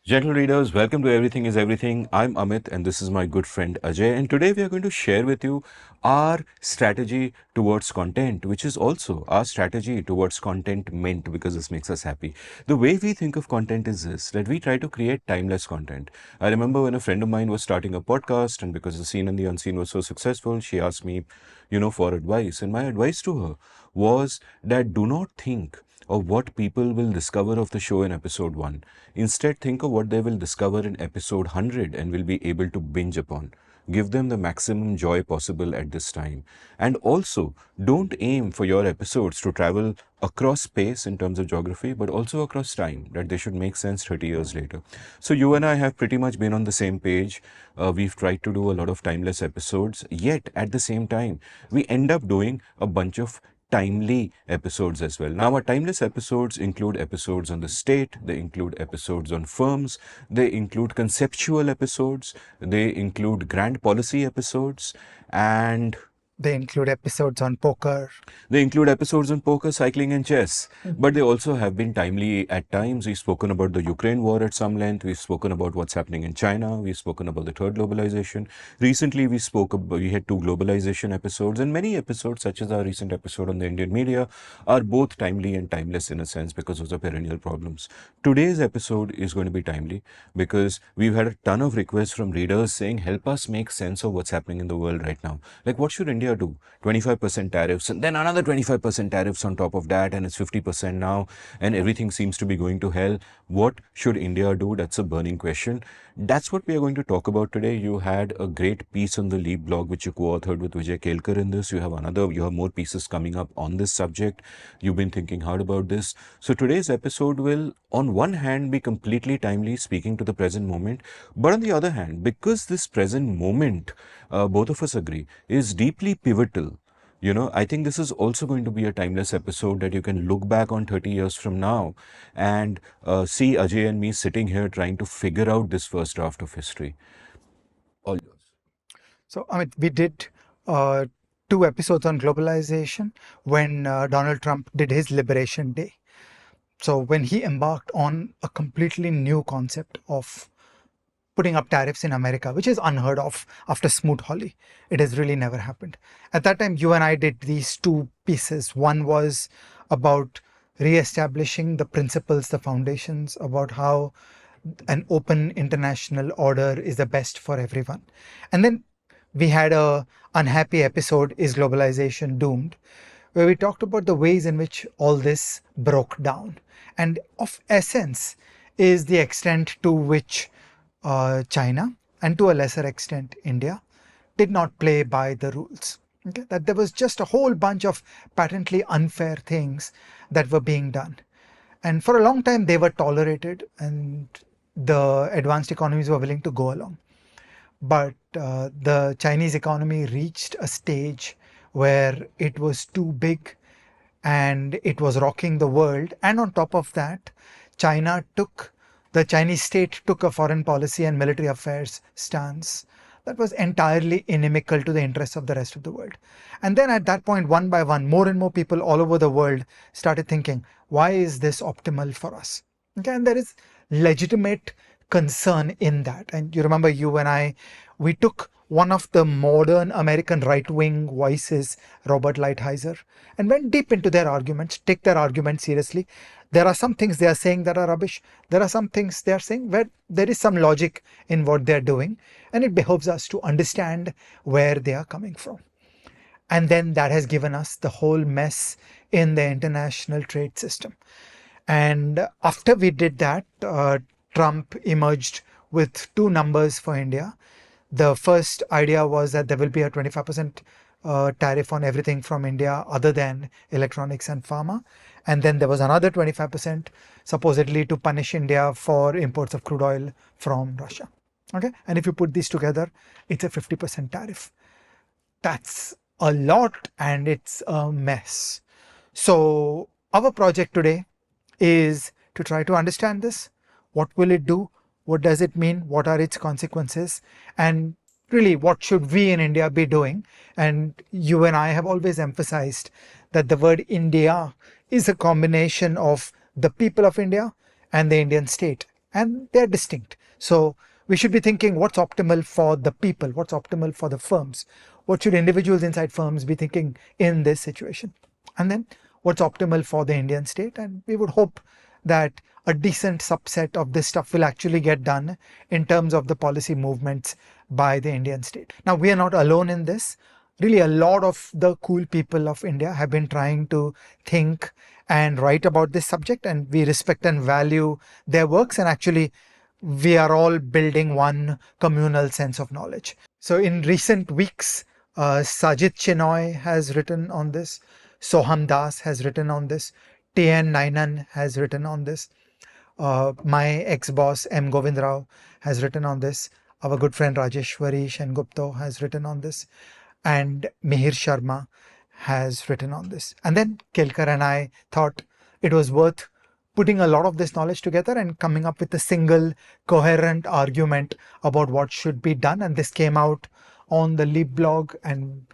Gentle readers, welcome to Everything is Everything. I'm Amit and this is my good friend Ajay. And today we are going to share with you our strategy towards content, which is also our strategy towards content meant because this makes us happy. The way we think of content is this, that we try to create timeless content. I remember when a friend of mine was starting a podcast, and because the Seen and the Unseen was so successful, she asked me, for advice. And my advice to her was that do not think of what people will discover of the show in episode 1. Instead, think of what they will discover in episode 100 and will be able to binge upon. Give them the maximum joy possible at this time. And also, don't aim for your episodes to travel across space in terms of geography, but also across time, that they should make sense 30 years later. So you and I have pretty much been on the same page. We've tried to do a lot of timeless episodes, yet at the same time, we end up doing a bunch of timely episodes as well. Now, our timeless episodes include episodes on the state, they include episodes on firms, they include conceptual episodes, they include grand policy episodes, and they include episodes on poker. They include episodes on poker, cycling, and chess. But they also have been timely at times. We've spoken about the Ukraine war at some length. We've spoken about what's happening in China. We've spoken about the third globalization. Recently, we had 2 globalization episodes, and many episodes, such as our recent episode on the Indian media, are both timely and timeless in a sense because of the perennial problems. Today's episode is going to be timely because we've had a ton of requests from readers saying, help us make sense of what's happening in the world right now. Like, what should India do? 25% tariffs and then another 25% tariffs on top of that, and it's 50% now, and everything seems to be going to hell. What should India do? That's a burning question. That's what we are going to talk about today. You had a great piece on the Leap blog which you co-authored with Vijay Kelkar in this. You have more pieces coming up on this subject. You've been thinking hard about this. So today's episode will, on one hand, be completely timely, speaking to the present moment, but on the other hand, because this present moment, both of us agree, is deeply pivotal. I think this is also going to be a timeless episode that you can look back on 30 years from now and see Ajay and me sitting here trying to figure out this first draft of history. All yours. So, Amit, we did 2 episodes on globalization when Donald Trump did his Liberation Day. So, when he embarked on a completely new concept of putting up tariffs in America, which is unheard of after Smoot-Hawley. It has really never happened. At that time, you and I did these 2 pieces. One was about re-establishing the principles, the foundations, about how an open international order is the best for everyone. And then we had a unhappy episode, Is Globalization Doomed?, where we talked about the ways in which all this broke down. And of essence is the extent to which China, and to a lesser extent India, did not play by the rules. Okay? That there was just a whole bunch of patently unfair things that were being done. And for a long time they were tolerated and the advanced economies were willing to go along. But the Chinese economy reached a stage where it was too big and it was rocking the world. And on top of that, the Chinese state took a foreign policy and military affairs stance that was entirely inimical to the interests of the rest of the world. And then at that point, one by one, more and more people all over the world started thinking, why is this optimal for us? Okay, and there is legitimate concern in that. And you remember, you and I, we took one of the modern American right-wing voices, Robert Lighthizer, and went deep into their arguments, take their arguments seriously. There are some things they are saying that are rubbish. There are some things they are saying where there is some logic in what they're doing, and it behoves us to understand where they are coming from. And then that has given us the whole mess in the international trade system. And after we did that, Trump emerged with 2 numbers for India. The first idea was that there will be a 25% tariff on everything from India other than electronics and pharma. And then there was another 25% supposedly to punish India for imports of crude oil from Russia. Okay, and if you put these together, it's a 50% tariff. That's a lot and it's a mess. So our project today is to try to understand this. What will it do? What does it mean? What are its consequences? And really, what should we in India be doing? And you and I have always emphasized that the word India is a combination of the people of India and the Indian state. and they're distinct. So we should be thinking what's optimal for the people, what's optimal for the firms, what should individuals inside firms be thinking in this situation, and then what's optimal for the Indian state. And we would hope that a decent subset of this stuff will actually get done in terms of the policy movements by the Indian state. Now, we are not alone in this. Really, a lot of the cool people of India have been trying to think and write about this subject, and we respect and value their works. And actually, we are all building one communal sense of knowledge. So in recent weeks, Sajid Chinoy has written on this, Soham Das has written on this, T.N. Nainan has written on this, my ex-boss M. Govind Rao has written on this, our good friend Rajeshwari Shengupta has written on this, and Mihir Sharma has written on this. And then Kelkar and I thought it was worth putting a lot of this knowledge together and coming up with a single coherent argument about what should be done. And this came out on the Leap blog, and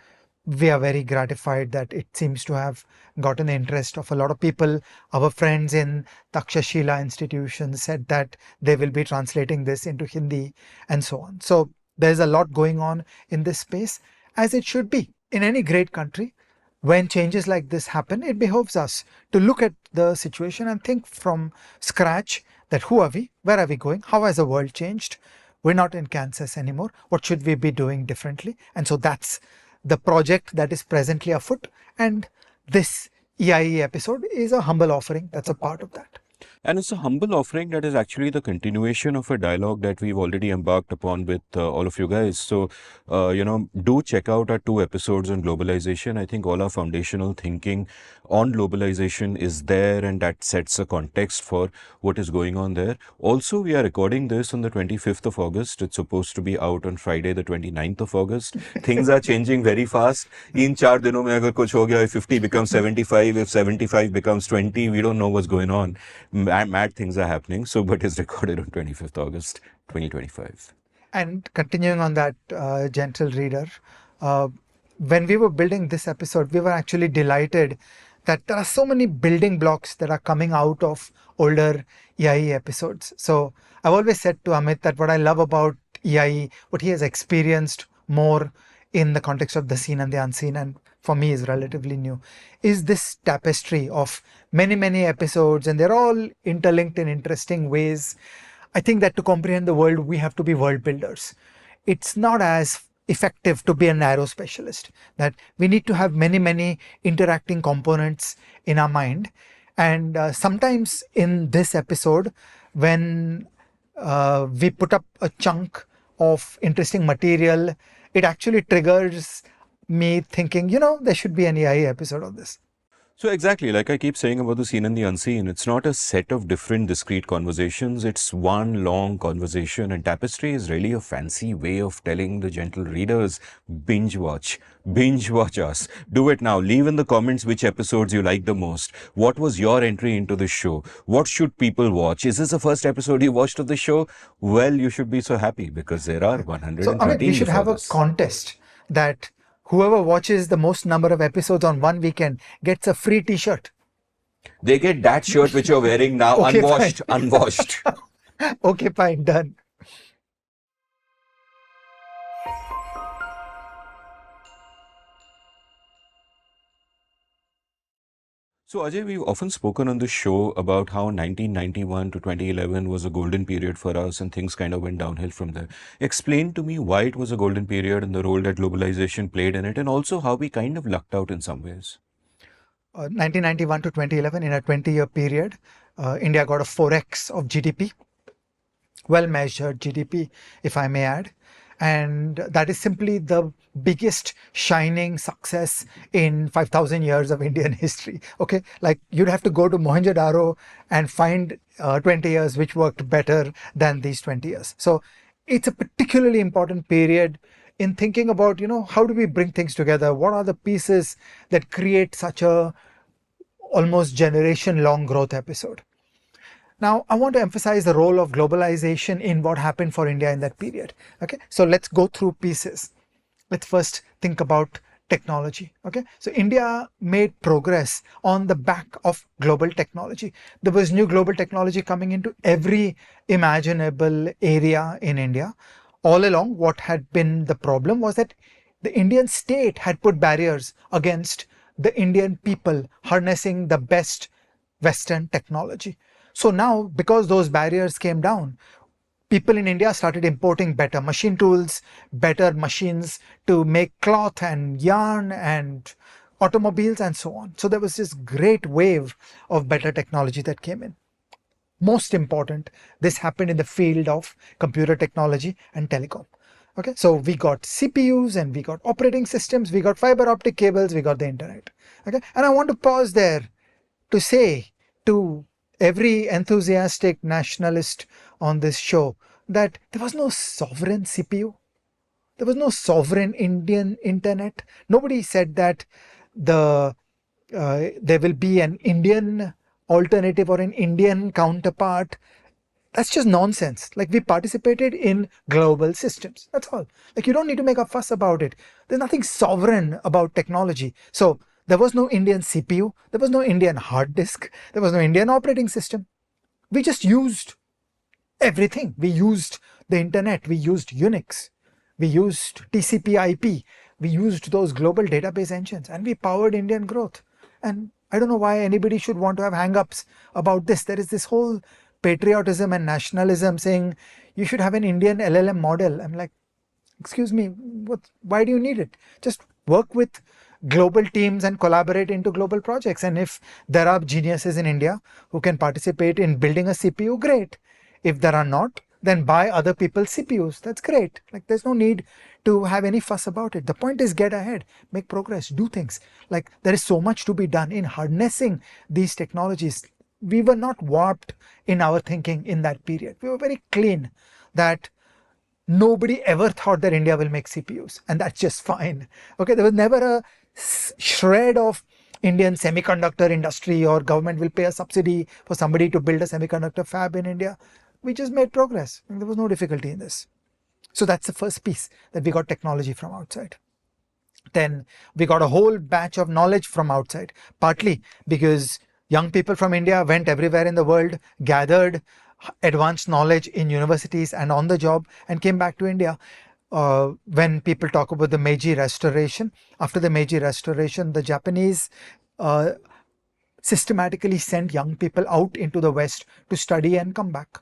we are very gratified that it seems to have gotten the interest of a lot of people. Our friends in Takshashila institution said that they will be translating this into Hindi and so on. So there's a lot going on in this space, as it should be in any great country. When changes like this happen, it behoves us to look at the situation and think from scratch that who are we, where are we going, how has the world changed, we're not in Kansas anymore, what should we be doing differently. And so that's the project that is presently afoot, and this EIE episode is a humble offering that's a part of that. And it's a humble offering that is actually the continuation of a dialogue that we've already embarked upon with all of you guys. So, do check out our 2 episodes on globalization. I think all our foundational thinking on globalization is there, and that sets a context for what is going on there. Also, we are recording this on the 25th of August. It's supposed to be out on Friday, the 29th of August. Things are changing very fast. In 4 dinon mein agar kuch ho gaya, if 50 becomes 75, if 75 becomes 20, we don't know what's going on. Mad things are happening. So, but it's recorded on 25th August, 2025. And continuing on that, gentle reader, when we were building this episode, we were actually delighted that there are so many building blocks that are coming out of older EIE episodes. So I've always said to Amit that what I love about EIE, what he has experienced more in the context of the seen and the unseen, and for me is relatively new, is this tapestry of many, many episodes, and they're all interlinked in interesting ways. I think that to comprehend the world, we have to be world builders. It's not as effective to be a narrow specialist, that we need to have many, many interacting components in our mind. And sometimes in this episode, when we put up a chunk of interesting material, it actually triggers me thinking, there should be an EIE episode of this. So exactly, like I keep saying about the seen and the unseen, it's not a set of different discrete conversations, it's one long conversation, and tapestry is really a fancy way of telling the gentle readers, binge watch us. Do it now. Leave in the comments which episodes you like the most. What was your entry into the show? What should people watch? Is this the first episode you watched of the show? Well, you should be so happy because there are 113. So Amit, we should have a this. contest that whoever watches the most number of episodes on one weekend gets a free t-shirt. They get that shirt which you're wearing now, Okay, unwashed. Okay, fine, done. So Ajay, we've often spoken on this show about how 1991 to 2011 was a golden period for us and things kind of went downhill from there. Explain to me why it was a golden period and the role that globalization played in it, and also how we kind of lucked out in some ways. 1991 to 2011, in a 20-year period, India got a 4x of GDP, well-measured GDP, if I may add. And that is simply the biggest shining success in 5,000 years of Indian history. Okay, like you'd have to go to Mohenjo-daro and find 20 years which worked better than these 20 years. So it's a particularly important period in thinking about, how do we bring things together? What are the pieces that create such a almost generation-long growth episode? Now, I want to emphasize the role of globalization in what happened for India in that period. Okay, so let's go through pieces. Let's first think about technology. Okay, so India made progress on the back of global technology. There was new global technology coming into every imaginable area in India. All along, what had been the problem was that the Indian state had put barriers against the Indian people harnessing the best Western technology. So now, because those barriers came down, people in India started importing better machine tools, better machines to make cloth and yarn and automobiles and so on. So there was this great wave of better technology that came in. Most important, this happened in the field of computer technology and telecom. Okay, so we got CPUs and we got operating systems, we got fiber optic cables, we got the internet. Okay, and I want to pause there to say to every enthusiastic nationalist on this show that there was no sovereign CPU. There was no sovereign Indian internet. Nobody said that there will be an Indian alternative or an Indian counterpart. That's just nonsense. Like, we participated in global systems. That's all. Like, you don't need to make a fuss about it. There's nothing sovereign about technology. So there was no Indian CPU. There was no Indian hard disk. There was no Indian operating system. We just used everything. We used the internet. We used Unix. We used TCP/IP. We used those global database engines, and we powered Indian growth. And I don't know why anybody should want to have hang-ups about this. There is this whole patriotism and nationalism saying you should have an Indian LLM model. I'm like, excuse me, why do you need it? Just work with global teams and collaborate into global projects. And if there are geniuses in India who can participate in building a CPU, great. If there are not, then buy other people's CPUs. That's great. Like, there's no need to have any fuss about it. The point is, get ahead, make progress, do things. Like, there is so much to be done in harnessing these technologies. We were not warped in our thinking in that period. We were very clean that nobody ever thought that India will make CPUs, and that's just fine. Okay, there was never a shred of Indian semiconductor industry or government will pay a subsidy for somebody to build a semiconductor fab in India. We just made progress. There was no difficulty in this. So that's the first piece, that we got technology from outside. Then we got a whole batch of knowledge from outside, partly because young people from India went everywhere in the world, gathered advanced knowledge in universities and on the job, and came back to India. When people talk about the Meiji Restoration, after the Meiji Restoration, the Japanese systematically sent young people out into the West to study and come back.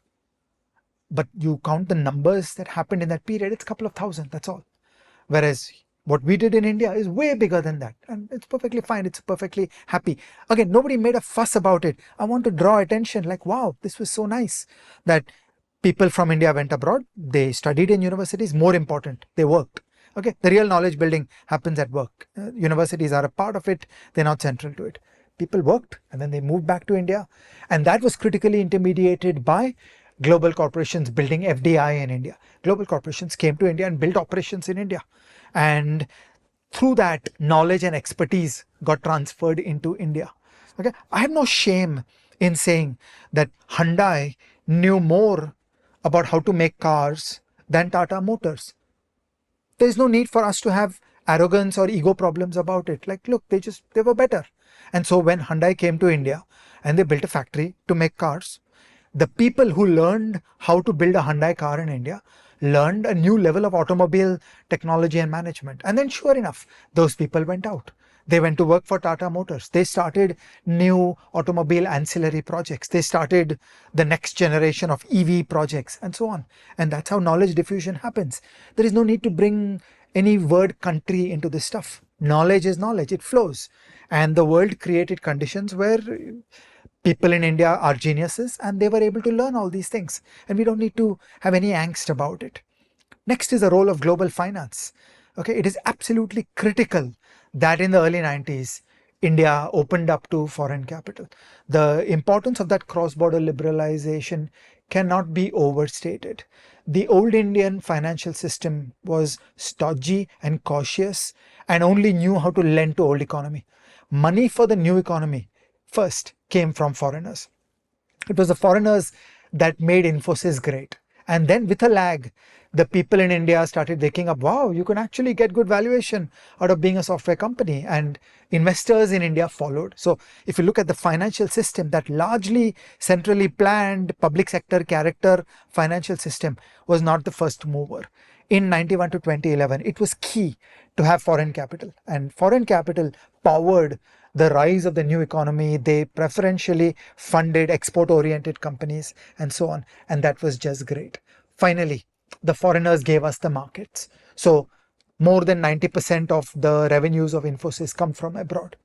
But you count the numbers that happened in that period, it's a couple of thousand, that's all. Whereas what we did in India is way bigger than that. And it's perfectly fine. It's perfectly happy. Again, nobody made a fuss about it. I want to draw attention like, wow, this was so nice that people from India went abroad. They studied in universities. More important, they worked. Okay, the real knowledge building happens at work. Universities are a part of it. They're not central to it. People worked and then they moved back to India. And that was critically intermediated by global corporations building FDI in India. Global corporations came to India and built operations in India. And through that, knowledge and expertise got transferred into India. Okay, I have no shame in saying that Hyundai knew more about how to make cars than Tata Motors. There's no need for us to have arrogance or ego problems about it. Like, look, they were better. And so when Hyundai came to India and they built a factory to make cars, the people who learned how to build a Hyundai car in India learned a new level of automobile technology and management. And then sure enough, those people went out. They went to work for Tata Motors. They started new automobile ancillary projects. They started the next generation of EV projects and so on. And that's how knowledge diffusion happens. There is no need to bring any word country into this stuff. Knowledge is knowledge. It flows. And the world created conditions where people in India are geniuses and they were able to learn all these things. And we don't need to have any angst about it. Next is the role of global finance. Okay, it is absolutely critical that in the early 90s, India opened up to foreign capital. The importance of that cross-border liberalization cannot be overstated. The old Indian financial system was stodgy and cautious and only knew how to lend to old economy. Money for the new economy first came from foreigners. It was the foreigners that made Infosys great. And then with a lag, the people in India started waking up. Wow, you can actually get good valuation out of being a software company. And investors in India followed. So if you look at the financial system, that largely centrally planned public sector character financial system was not the first mover. In 91 to 2011, it was key to have foreign capital. And foreign capital powered the rise of the new economy. They preferentially funded export-oriented companies and so on. And that was just great. Finally, the foreigners gave us the markets. So more than 90% of the revenues of Infosys come from abroad.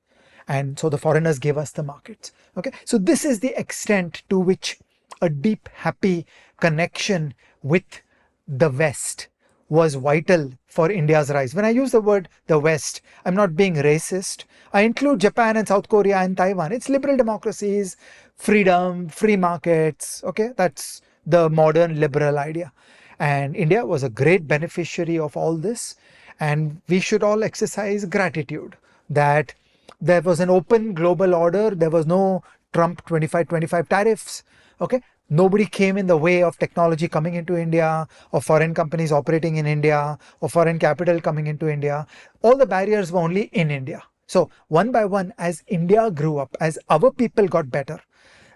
And so the foreigners gave us the markets. Okay. So this is the extent to which a deep, happy connection with the West was vital for India's rise. When I use the word the West, I'm not being racist. I include Japan and South Korea and Taiwan. It's liberal democracies, freedom, free markets. Okay, that's the modern liberal idea. And India was a great beneficiary of all this. And we should all exercise gratitude that there was an open global order. There was no Trump 25-25 tariffs. Okay. Nobody came in the way of technology coming into India, or foreign companies operating in India, or foreign capital coming into India. All the barriers were only in India. So one by one, as India grew up, as our people got better,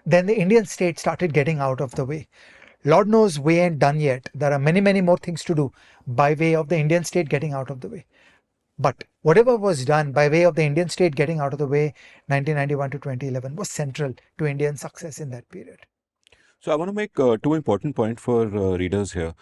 then the Indian state started getting out of the way. Lord knows we ain't done yet. There are many, many more things to do by way of the Indian state getting out of the way. But whatever was done by way of the Indian state getting out of the way, 1991 to 2011, was central to Indian success in that period. So I want to make two important points for readers here,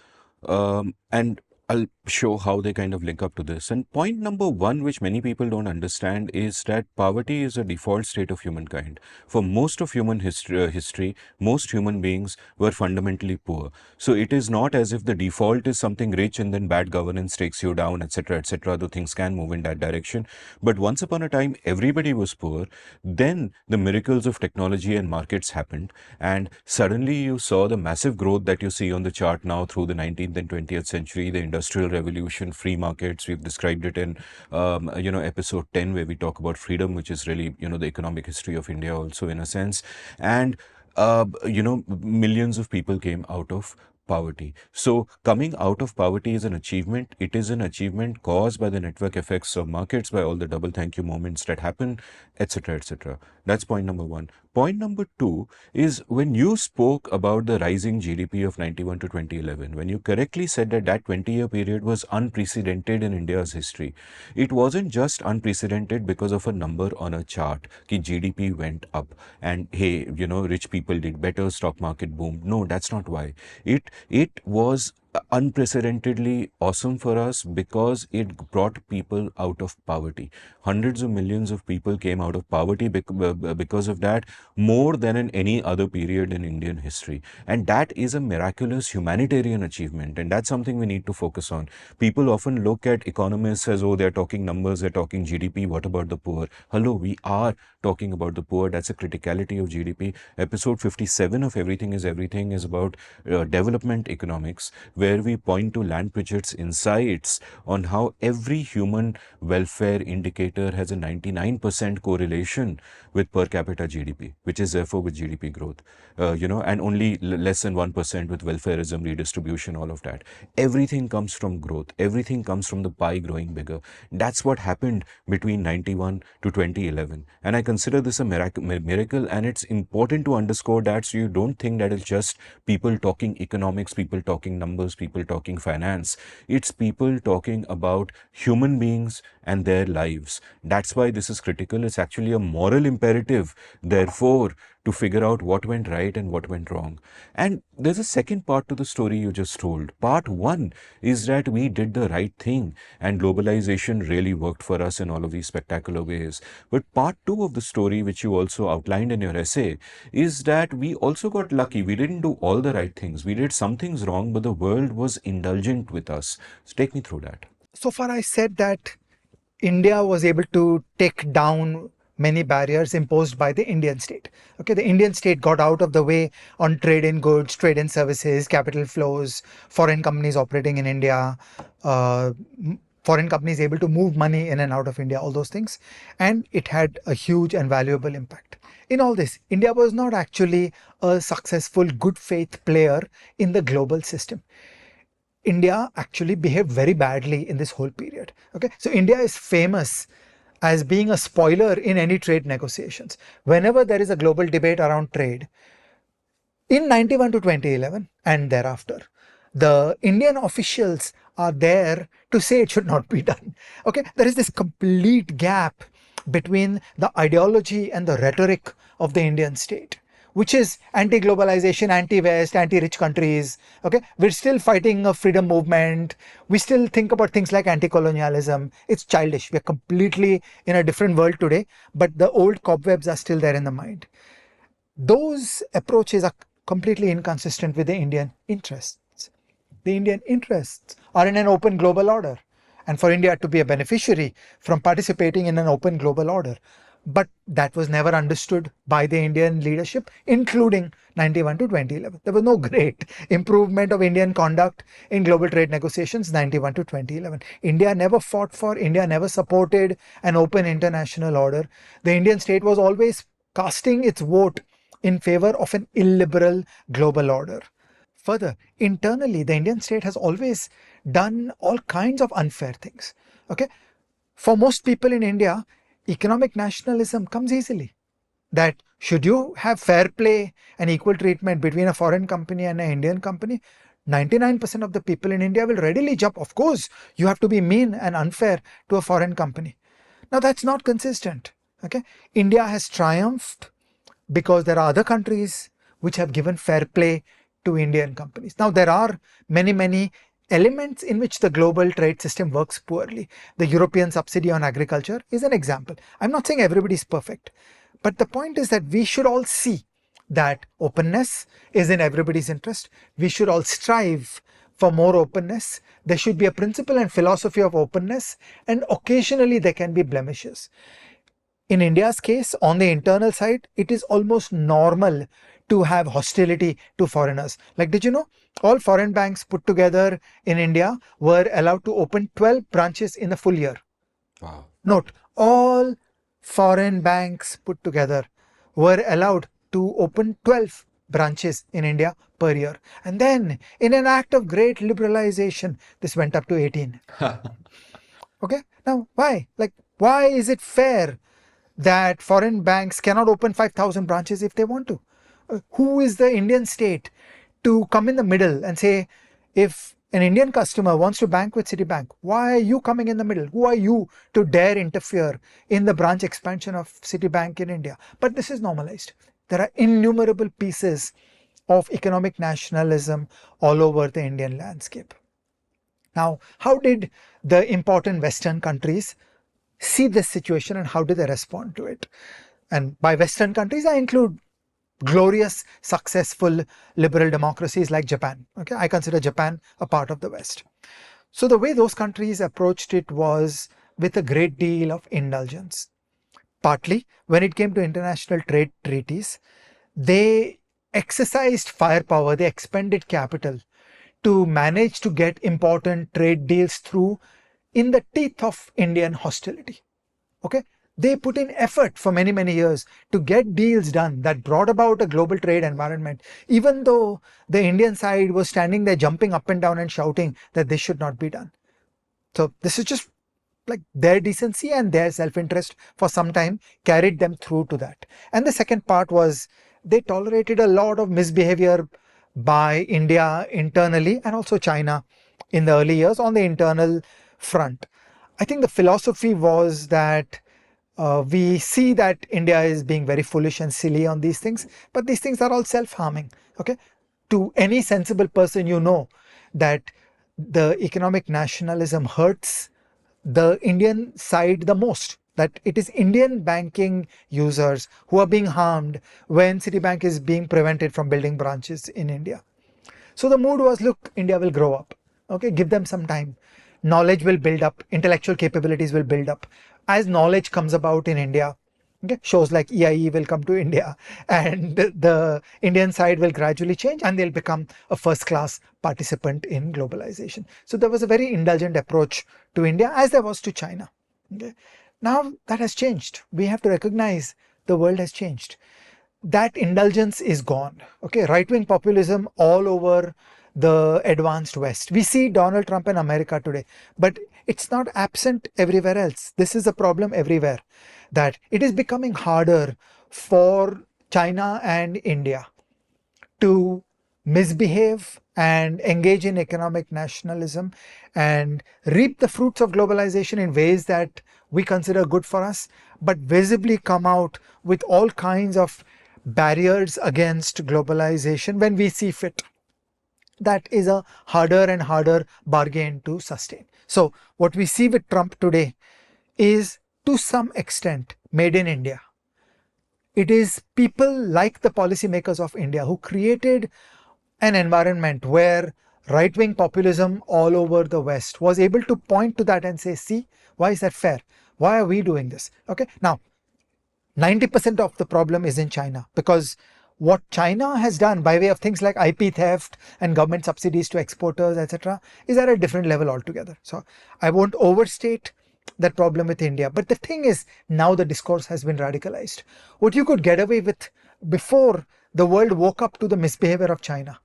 and I'll show how they kind of link up to this. And point number one, which many people don't understand, is that poverty is a default state of humankind. For most of human history, most human beings were fundamentally poor. So it is not as if the default is something rich and then bad governance takes you down, etc., etc., though things can move in that direction. But once upon a time, everybody was poor. Then the miracles of technology and markets happened, and suddenly you saw the massive growth that you see on the chart now through the 19th and 20th century, the industrial revolution, free markets. We've described it in episode 10, where we talk about freedom, which is really the economic history of India also, in a sense. And millions of people came out of poverty. So coming out of poverty is an achievement. It is an achievement caused by the network effects of markets, by all the double thank you moments that happen, etc., etc. That's point number one. Point number two is, when you spoke about the rising GDP of 91 to 2011, when you correctly said that that 20-year period was unprecedented in India's history, it wasn't just unprecedented because of a number on a chart, ki GDP went up and hey, rich people did better, stock market boomed. No, that's not why. It was unprecedentedly awesome for us because it brought people out of poverty. Hundreds of millions of people came out of poverty because of that, more than in any other period in Indian history. And that is a miraculous humanitarian achievement, and that's something we need to focus on. People often look at economists as, oh, they're talking numbers, they're talking GDP, what about the poor? Hello, we are talking about the poor. That's a criticality of GDP. Episode 57 of Everything is Everything is about development economics, where we point to Land Pritchard's insights on how every human welfare indicator has a 99% correlation with per capita GDP, which is therefore with GDP growth, and only less than 1% with welfareism, redistribution, all of that. Everything comes from growth. Everything comes from the pie growing bigger. That's what happened between 91 to 2011. And I consider this a miracle, and it's important to underscore that, so you don't think that it's just people talking economics, people talking numbers, people talking finance. It's people talking about human beings and their lives. That's why this is critical. It's actually a moral imperative, therefore, to figure out what went right and what went wrong. And there's a second part to the story you just told. Part one is that we did the right thing and globalization really worked for us in all of these spectacular ways. But part two of the story, which you also outlined in your essay, is that we also got lucky. We didn't do all the right things. We did some things wrong, but the world was indulgent with us. So take me through that. So far, I said that India was able to take down many barriers imposed by the Indian state. Okay, the Indian state got out of the way on trade in goods, trade in services, capital flows, foreign companies operating in India, foreign companies able to move money in and out of India, all those things. And it had a huge and valuable impact. In all this, India was not actually a successful, good faith player in the global system. India actually behaved very badly in this whole period. Okay, so India is famous as being a spoiler in any trade negotiations. Whenever there is a global debate around trade, in 91 to 2011 and thereafter, the Indian officials are there to say it should not be done. Okay, there is this complete gap between the ideology and the rhetoric of the Indian state, which is anti-globalization, anti-West, anti-rich countries. Okay, we're still fighting a freedom movement. We still think about things like anti-colonialism. It's childish. We're completely in a different world today, but the old cobwebs are still there in the mind. Those approaches are completely inconsistent with the Indian interests. The Indian interests are in an open global order, and for India to be a beneficiary from participating in an open global order. But that was never understood by the Indian leadership, including 91 to 2011. There was no great improvement of Indian conduct in global trade negotiations 91 to 2011. India never fought for, India never supported an open international order. The Indian state was always casting its vote in favor of an illiberal global order. Further, internally, the Indian state has always done all kinds of unfair things. Okay, for most people in India, economic nationalism comes easily. That should you have fair play and equal treatment between a foreign company and an Indian company, 99% of the people in India will readily jump. Of course, you have to be mean and unfair to a foreign company. Now, that's not consistent. Okay, India has triumphed because there are other countries which have given fair play to Indian companies. Now, there are many elements in which the global trade system works poorly. The European subsidy on agriculture is an example. I'm not saying everybody is perfect, but the point is that we should all see that openness is in everybody's interest. We should all strive for more openness. There should be a principle and philosophy of openness, and occasionally there can be blemishes. In India's case, on the internal side, it is almost normal to have hostility to foreigners. Like, did you know all foreign banks put together in India were allowed to open 12 branches in a full year? Wow. Note, all foreign banks put together were allowed to open 12 branches in India per year. And then, in an act of great liberalization, this went up to 18. Okay, now why? Like, why is it fair that foreign banks cannot open 5,000 branches if they want to? Who is the Indian state to come in the middle and say, if an Indian customer wants to bank with Citibank, why are you coming in the middle? Who are you to dare interfere in the branch expansion of Citibank in India? But this is normalized. There are innumerable pieces of economic nationalism all over the Indian landscape. Now, how did the important Western countries see this situation and how do they respond to it? And by Western countries, I include glorious, successful liberal democracies like Japan. Okay, I consider Japan a part of the West. So the way those countries approached it was with a great deal of indulgence. Partly, when it came to international trade treaties, they exercised firepower, they expended capital to manage to get important trade deals through in the teeth of Indian hostility. Okay, they put in effort for many years to get deals done that brought about a global trade environment, even though the Indian side was standing there jumping up and down and shouting that this should not be done. So this is just like their decency and their self-interest for some time carried them through to that. And the second part was they tolerated a lot of misbehavior by India internally and also China in the early years on the internal front. I think the philosophy was that we see that India is being very foolish and silly on these things, but these things are all self-harming. Okay, to any sensible person, you know that the economic nationalism hurts the Indian side the most. That it is Indian banking users who are being harmed when Citibank is being prevented from building branches in India. So the mood was, look, India will grow up. Okay, give them some time. Knowledge will build up, intellectual capabilities will build up. As knowledge comes about in India, Okay, shows like EIE will come to India, and the Indian side will gradually change, and they'll become a first-class participant in globalization. So there was a very indulgent approach to India, as there was to China. Okay. Now that has changed. We have to recognize the world has changed. That indulgence is gone. Okay, right-wing populism all over the advanced West. We see Donald Trump in America today, but it's not absent everywhere else. This is a problem everywhere, that it is becoming harder for China and India to misbehave and engage in economic nationalism and reap the fruits of globalization in ways that we consider good for us, but visibly come out with all kinds of barriers against globalization when we see fit. That is a harder and harder bargain to sustain. So what we see with Trump today is to some extent made in India. It is people like the policymakers of India who created an environment where right-wing populism all over the West was able to point to that and say, see, why is that fair? Why are we doing this? Okay, now 90% of the problem is in China, because what China has done by way of things like IP theft and government subsidies to exporters, etc., is at a different level altogether. So I won't overstate that problem with India. But the thing is, now the discourse has been radicalized. What you could get away with before the world woke up to the misbehavior of China,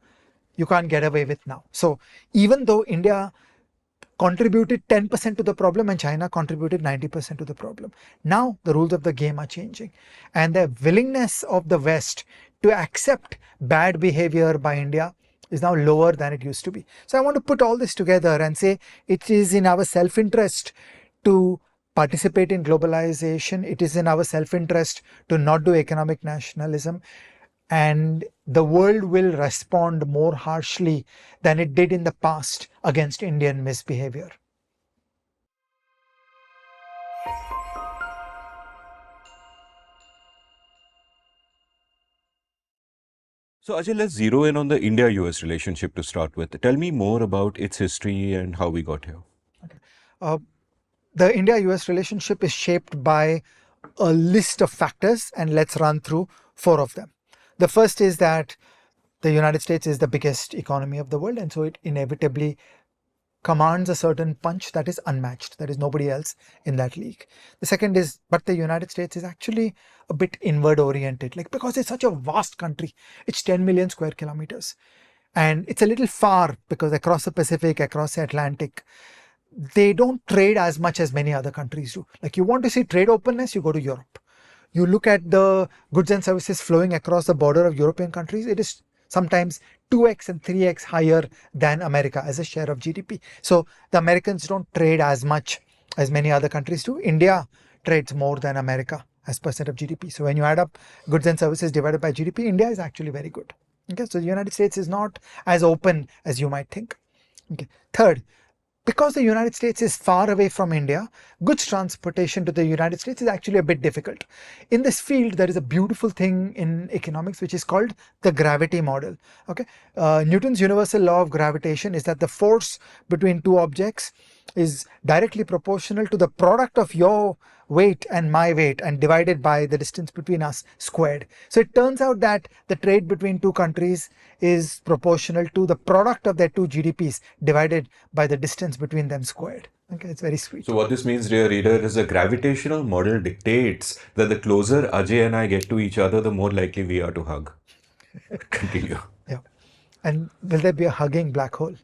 you can't get away with now. So even though India contributed 10% to the problem and China contributed 90% to the problem, now the rules of the game are changing, and the willingness of the West to accept bad behavior by India is now lower than it used to be. So I want to put all this together and say it is in our self-interest to participate in globalization. It is in our self-interest to not do economic nationalism, and the world will respond more harshly than it did in the past against Indian misbehavior. So, Ajay, let's zero in on the India US relationship to start with. Tell me more about its history and how we got here. Uh, the India-US relationship is shaped by a list of factors, and let's run through four of them. The first is that the United States is the biggest economy of the world, and so it inevitably commands a certain punch that is unmatched. There is nobody else in that league. The second is, but the United States is actually a bit inward oriented, like because it's such a vast country. It's 10 million square kilometers. And it's a little far because across the Pacific, across the Atlantic, they don't trade as much as many other countries do. Like, you want to see trade openness, you go to Europe. You look at the goods and services flowing across the border of European countries, it is sometimes 2x and 3x higher than America as a share of GDP. So the Americans don't trade as much as many other countries do. India trades more than America as percent of GDP. So when you add up goods and services divided by GDP, India is actually very good. Okay, so the United States is not as open as you might think. Okay. Third, because the United States is far away from India, goods transportation to the United States is actually a bit difficult. In this field, there is a beautiful thing in economics which is called the gravity model. Okay, Newton's universal law of gravitation is that the force between two objects is directly proportional to the product of your weight and my weight, and divided by the distance between us squared. So it turns out that the trade between two countries is proportional to the product of their two GDPs divided by the distance between them squared. Okay, it's very sweet. So, what this means, dear reader, is a gravitational model dictates that the closer Ajay and I get to each other, the more likely we are to hug. Continue. Yeah. And will there be a hugging black hole?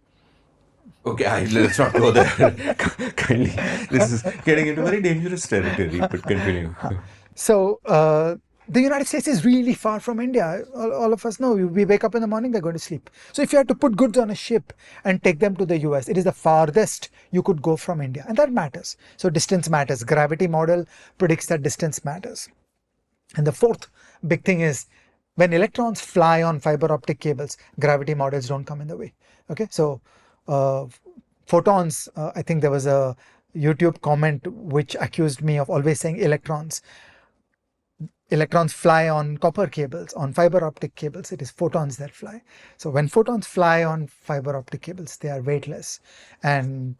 Okay, let's not go there. Kindly. This is getting into very dangerous territory, but continue. So the United States is really far from India. All of us know, we wake up in the morning, they're going to sleep. So if you had to put goods on a ship and take them to the US, it is the farthest you could go from India. And that matters. So distance matters. Gravity model predicts that distance matters. And the fourth big thing is, when electrons fly on fiber optic cables, gravity models don't come in the way. Okay, so photons, I think there was a YouTube comment which accused me of always saying electrons. Electrons fly on copper cables, on fiber optic cables. It is photons that fly. So when photons fly on fiber optic cables, they are weightless, and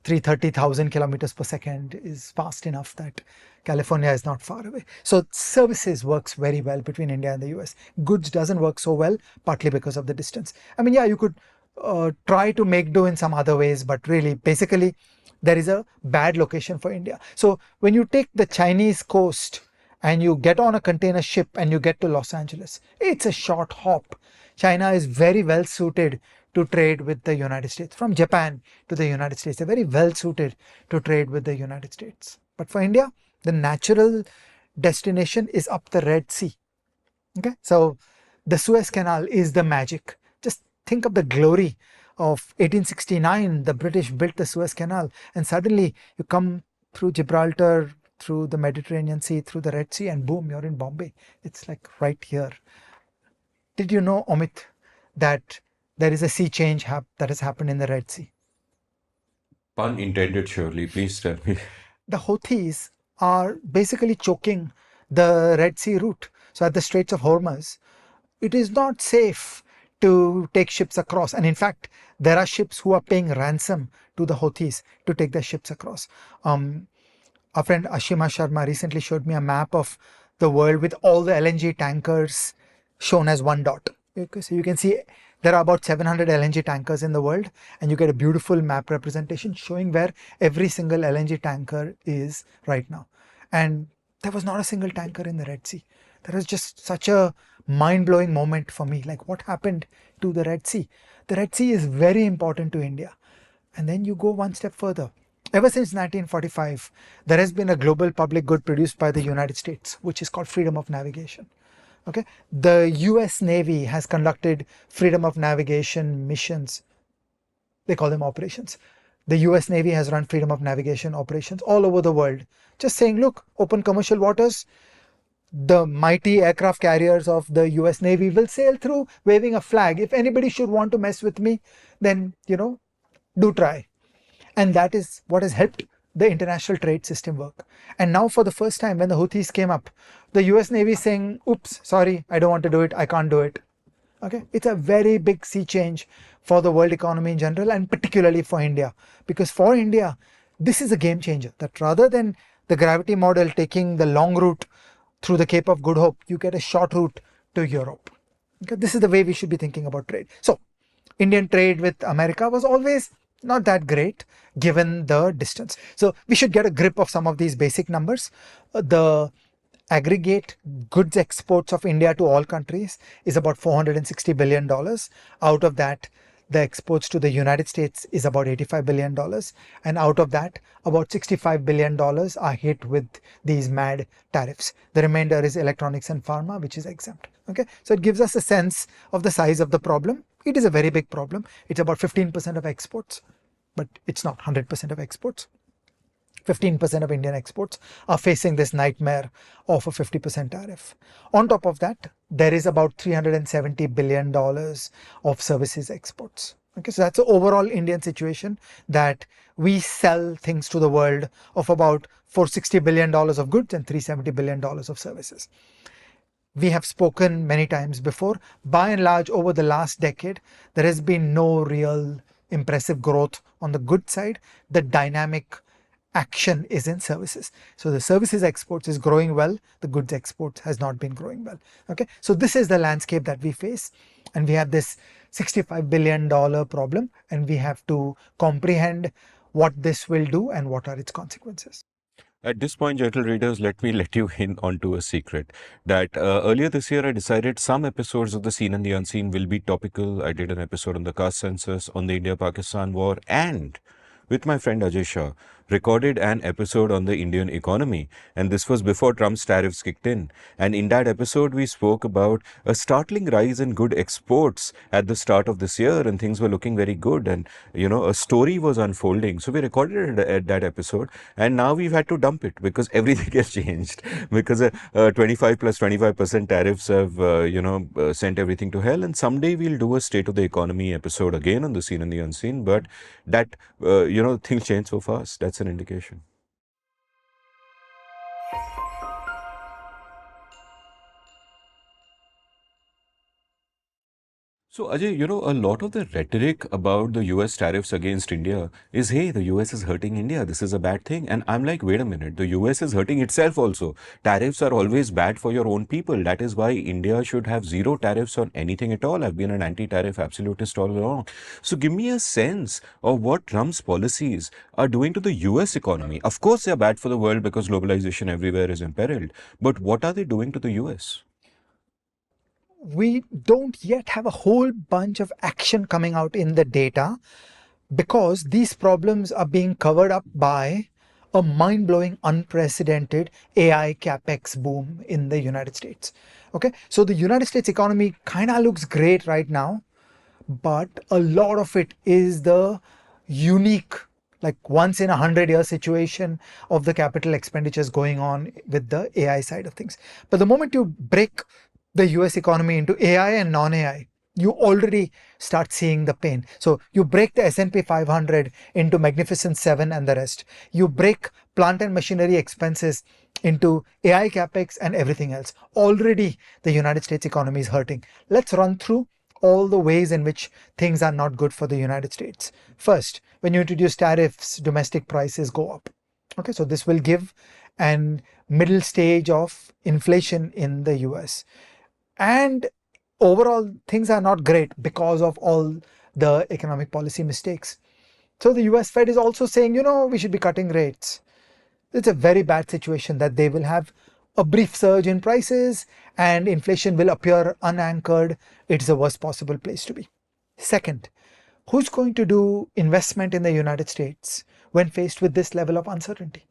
330,000 kilometers per second is fast enough that California is not far away. So services works very well between India and the US. Goods doesn't work so well, partly because of the distance. I mean, yeah, you could try to make do in some other ways, but really, basically, there is a bad location for India. So when you take the Chinese coast and you get on a container ship and you get to Los Angeles, it's a short hop. China is very well suited to trade with the United States. From Japan to the United States, they're very well suited to trade with the United States. But for India, the natural destination is up the Red Sea. Okay, so the Suez Canal is the magic. Just think of the glory of 1869. The British built the Suez Canal, and suddenly you come through Gibraltar, through the Mediterranean Sea, through the Red Sea, and boom, you're in Bombay. It's like right here. Did you know, Amit, that there is a sea change that has happened in the Red Sea? Pun intended, surely. Please tell me. The Houthis are basically choking the Red Sea route. So at the Straits of Hormuz, it is not safe to take ships across. And in fact, there are ships who are paying ransom to the Houthis to take their ships across. Our friend Ashima Sharma recently showed me a map of the world with all the LNG tankers shown as one dot. So you can see there are about 700 LNG tankers in the world, and you get a beautiful map representation showing where every single LNG tanker is right now. And there was not a single tanker in the Red Sea. That was just such a mind-blowing moment for me. Like, what happened to the Red Sea? The Red Sea is very important to India. And then you go one step further. Ever since 1945, there has been a global public good produced by the United States, which is called freedom of navigation. Okay, the US Navy has conducted freedom of navigation missions. They call them operations. The US Navy has run freedom of navigation operations all over the world, just saying, look, open commercial waters, the mighty aircraft carriers of the US Navy will sail through waving a flag. If anybody should want to mess with me, then, do try. And that is what has helped the international trade system work. And now, for the first time, when the Houthis came up, the US Navy is saying, oops, sorry, I don't want to do it, I can't do it. Okay, it's a very big sea change for the world economy in general, and particularly for India. Because for India, this is a game changer, that rather than the gravity model taking the long route through the Cape of Good Hope, you get a short route to Europe. Okay, this is the way we should be thinking about trade. So Indian trade with America was always not that great given the distance. So we should get a grip of some of these basic numbers. The aggregate goods exports of India to all countries is about $460 billion. Out of that, the exports to the United States is about $85 billion. And out of that, about $65 billion are hit with these mad tariffs. The remainder is electronics and pharma, which is exempt. Okay, so it gives us a sense of the size of the problem. It is a very big problem. It's about 15% of exports, but it's not 100% of exports. 15% of Indian exports are facing this nightmare of a 50% tariff. On top of that, there is about $370 billion of services exports. Okay, so that's the overall Indian situation, that we sell things to the world of about $460 billion of goods and $370 billion of services. We have spoken many times before. By and large, over the last decade, there has been no real impressive growth on the good side. The dynamic action is in services. So the services exports is growing well, the goods exports has not been growing well. Okay, so this is the landscape that we face, and we have this $65 billion problem, and we have to comprehend what this will do and what are its consequences. At this point, gentle readers, let me let you in onto a secret that earlier this year I decided some episodes of The Seen and the Unseen will be topical. I did an episode on the caste census, on the India-Pakistan war, and with my friend Ajay Shah, recorded an episode on the Indian economy. And this was before Trump's tariffs kicked in. And in that episode, we spoke about a startling rise in good exports at the start of this year, and things were looking very good. And, a story was unfolding. So we recorded it at that episode, and now we've had to dump it because everything has changed. Because 25 plus 25% tariffs have, sent everything to hell. And someday we'll do a State of the Economy episode again on The Seen and the Unseen. But that, things change so fast. That's an indication. So, Ajay, a lot of the rhetoric about the US tariffs against India is, hey, the US is hurting India. This is a bad thing. And I'm like, wait a minute. The US is hurting itself also. Tariffs are always bad for your own people. That is why India should have zero tariffs on anything at all. I've been an anti-tariff absolutist all along. So, give me a sense of what Trump's policies are doing to the US economy. Of course, they're bad for the world because globalization everywhere is imperiled. But what are they doing to the US? We don't yet have a whole bunch of action coming out in the data because these problems are being covered up by a mind-blowing, unprecedented AI capex boom in the United States. Okay, so the United States economy kind of looks great right now, but a lot of it is the unique, like once in 100-year situation of the capital expenditures going on with the AI side of things. But the moment you break the US economy into AI and non-AI, you already start seeing the pain. So you break the S&P 500 into Magnificent Seven and the rest. You break plant and machinery expenses into AI capex and everything else. Already the United States economy is hurting. Let's run through all the ways in which things are not good for the United States. First, when you introduce tariffs, domestic prices go up. Okay, so this will give an middle stage of inflation in the US. And overall, things are not great because of all the economic policy mistakes. So the US Fed is also saying, we should be cutting rates. It's a very bad situation that they will have a brief surge in prices and inflation will appear unanchored. It's the worst possible place to be. Second, who's going to do investment in the United States when faced with this level of uncertainty?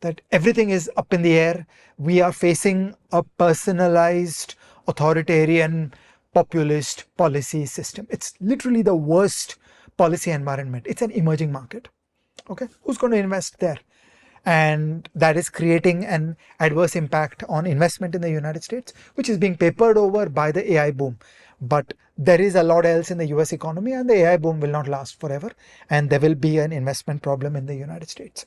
That everything is up in the air. We are facing a personalized, authoritarian, populist policy system. It's literally the worst policy environment. It's an emerging market. Okay, who's going to invest there? And that is creating an adverse impact on investment in the United States, which is being papered over by the AI boom. But there is a lot else in the US economy, and the AI boom will not last forever, and there will be an investment problem in the United States.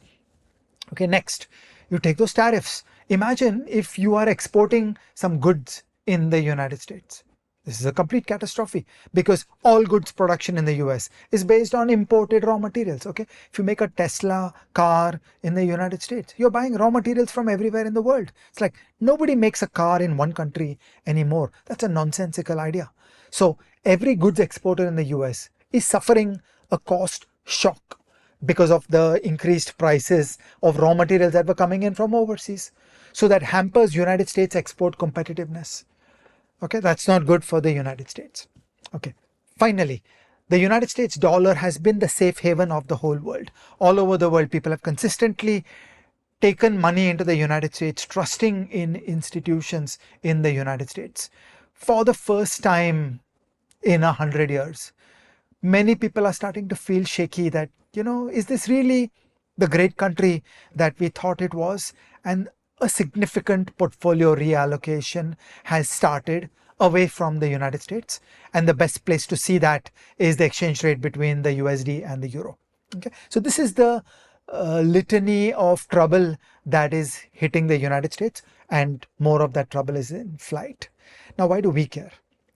Okay, next, you take those tariffs. Imagine if you are exporting some goods in the United States. This is a complete catastrophe because all goods production in the US is based on imported raw materials. Okay, if you make a Tesla car in the United States, you're buying raw materials from everywhere in the world. It's like nobody makes a car in one country anymore. That's a nonsensical idea. So every goods exporter in the US is suffering a cost shock because of the increased prices of raw materials that were coming in from overseas. So that hampers United States export competitiveness. Okay, that's not good for the United States. Okay, finally, the United States dollar has been the safe haven of the whole world. All over the world, people have consistently taken money into the United States, trusting in institutions in the United States. For the first time in 100 years, many people are starting to feel shaky that, is this really the great country that we thought it was? And a significant portfolio reallocation has started away from the United States. And the best place to see that is the exchange rate between the USD and the euro. Okay, so this is the litany of trouble that is hitting the United States, and more of that trouble is in flight. Now, why do we care?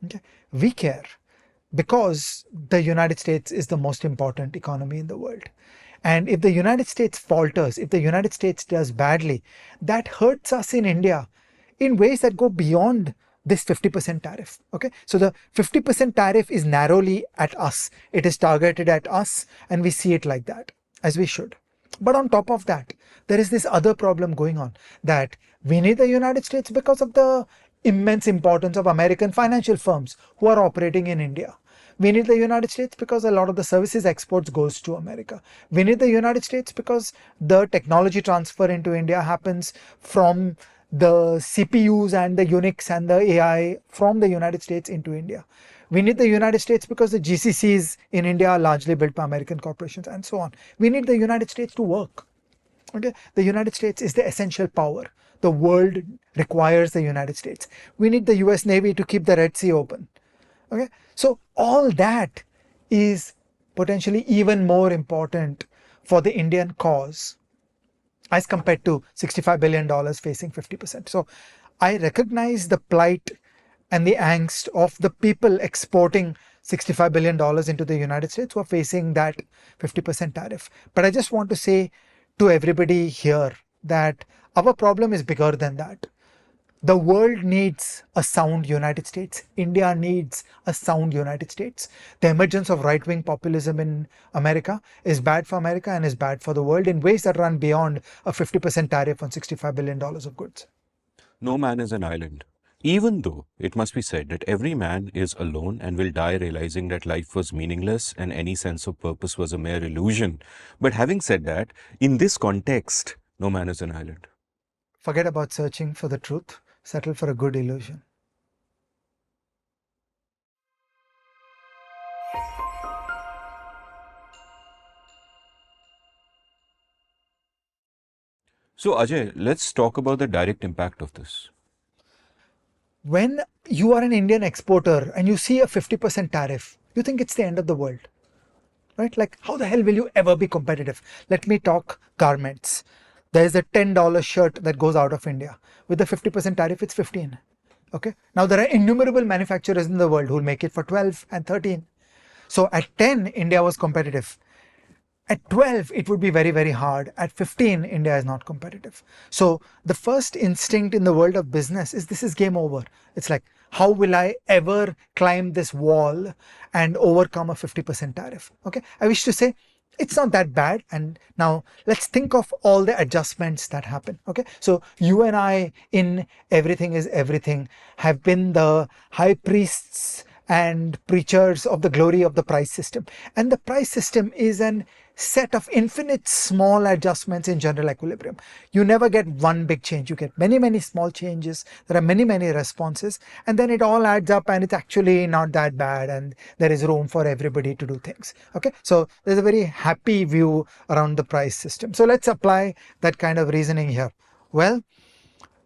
Okay, we care because the United States is the most important economy in the world. And if the United States falters, if the United States does badly, that hurts us in India in ways that go beyond this 50% tariff. Okay, so the 50% tariff is narrowly at us. It is targeted at us, and we see it like that, as we should. But on top of that, there is this other problem going on, that we need the United States because of the immense importance of American financial firms who are operating in India. We need the United States because a lot of the services exports goes to America. We need the United States because the technology transfer into India happens from the CPUs and the Unix and the AI from the United States into India. We need the United States because the GCCs in India are largely built by American corporations and so on. We need the United States to work. Okay, the United States is the essential power. The world requires the United States. We need the US Navy to keep the Red Sea open. Okay, so all that is potentially even more important for the Indian cause as compared to $65 billion facing 50%. So I recognize the plight and the angst of the people exporting $65 billion into the United States who are facing that 50% tariff. But I just want to say to everybody here that our problem is bigger than that. The world needs a sound United States. India needs a sound United States. The emergence of right-wing populism in America is bad for America and is bad for the world in ways that run beyond a 50% tariff on $65 billion of goods. No man is an island. Even though it must be said that every man is alone and will die realizing that life was meaningless and any sense of purpose was a mere illusion. But having said that, in this context, no man is an island. Forget about searching for the truth. Settle for a good illusion. So, Ajay, let's talk about the direct impact of this. When you are an Indian exporter and you see a 50% tariff, you think it's the end of the world, right? Like, how the hell will you ever be competitive? Let me talk garments. There's a $10 shirt that goes out of India. With the 50% tariff, it's 15. Okay. Now, there are innumerable manufacturers in the world who will make it for 12 and 13. So at 10, India was competitive. At 12, it would be very, very hard. At 15, India is not competitive. So the first instinct in the world of business is this is game over. It's like, how will I ever climb this wall and overcome a 50% tariff? Okay. I wish to say it's not that bad. And now let's think of all the adjustments that happen. Okay. So you and I in Everything is Everything have been the high priests and preachers of the glory of the price system. And the price system is an set of infinite small adjustments in general equilibrium. You never get one big change. You get many, many small changes. There are many, many responses. And then it all adds up and it's actually not that bad. And there is room for everybody to do things. Okay. So there's a very happy view around the price system. So let's apply that kind of reasoning here. Well,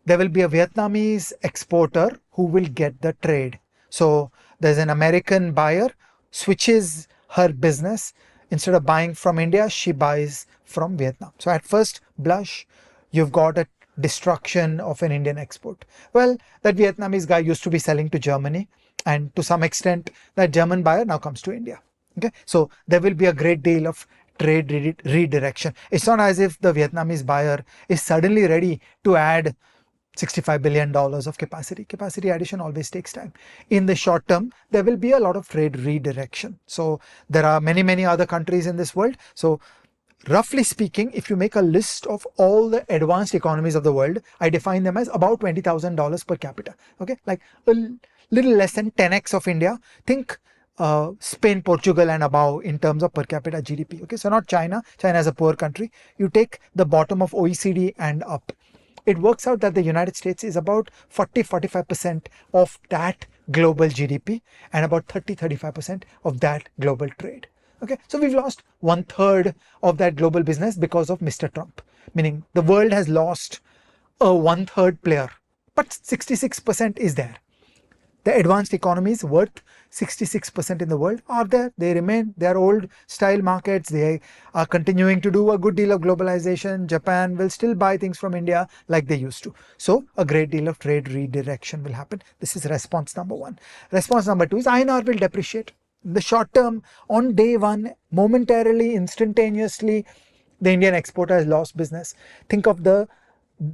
there will be a Vietnamese exporter who will get the trade. So there's an American buyer, switches her business. Instead of buying from India, she buys from Vietnam. So at first blush, you've got a destruction of an Indian export. Well, that Vietnamese guy used to be selling to Germany, and to some extent, that German buyer now comes to India. Okay, so there will be a great deal of trade redirection. It's not as if the Vietnamese buyer is suddenly ready to add $65 billion of capacity. Capacity addition always takes time. In the short term, there will be a lot of trade redirection. So there are many, many other countries in this world. So roughly speaking, if you make a list of all the advanced economies of the world, I define them as about $20,000 per capita. Okay, like a little less than 10x of India. Think Spain, Portugal and above in terms of per capita GDP. Okay, so not China. China is a poor country. You take the bottom of OECD and up. It works out that the United States is about 40-45% of that global GDP and about 30-35% of that global trade. Okay, so we've lost 1/3 of that global business because of Mr. Trump, meaning the world has lost a 1/3 player, but 66% is there. The advanced economies worth 66% in the world are there. They remain. They are old style markets. They are continuing to do a good deal of globalization. Japan will still buy things from India like they used to. So a great deal of trade redirection will happen. This is response number one. Response number two is INR will depreciate. In the short term, on day one, momentarily, instantaneously, the Indian exporter has lost business. Think of the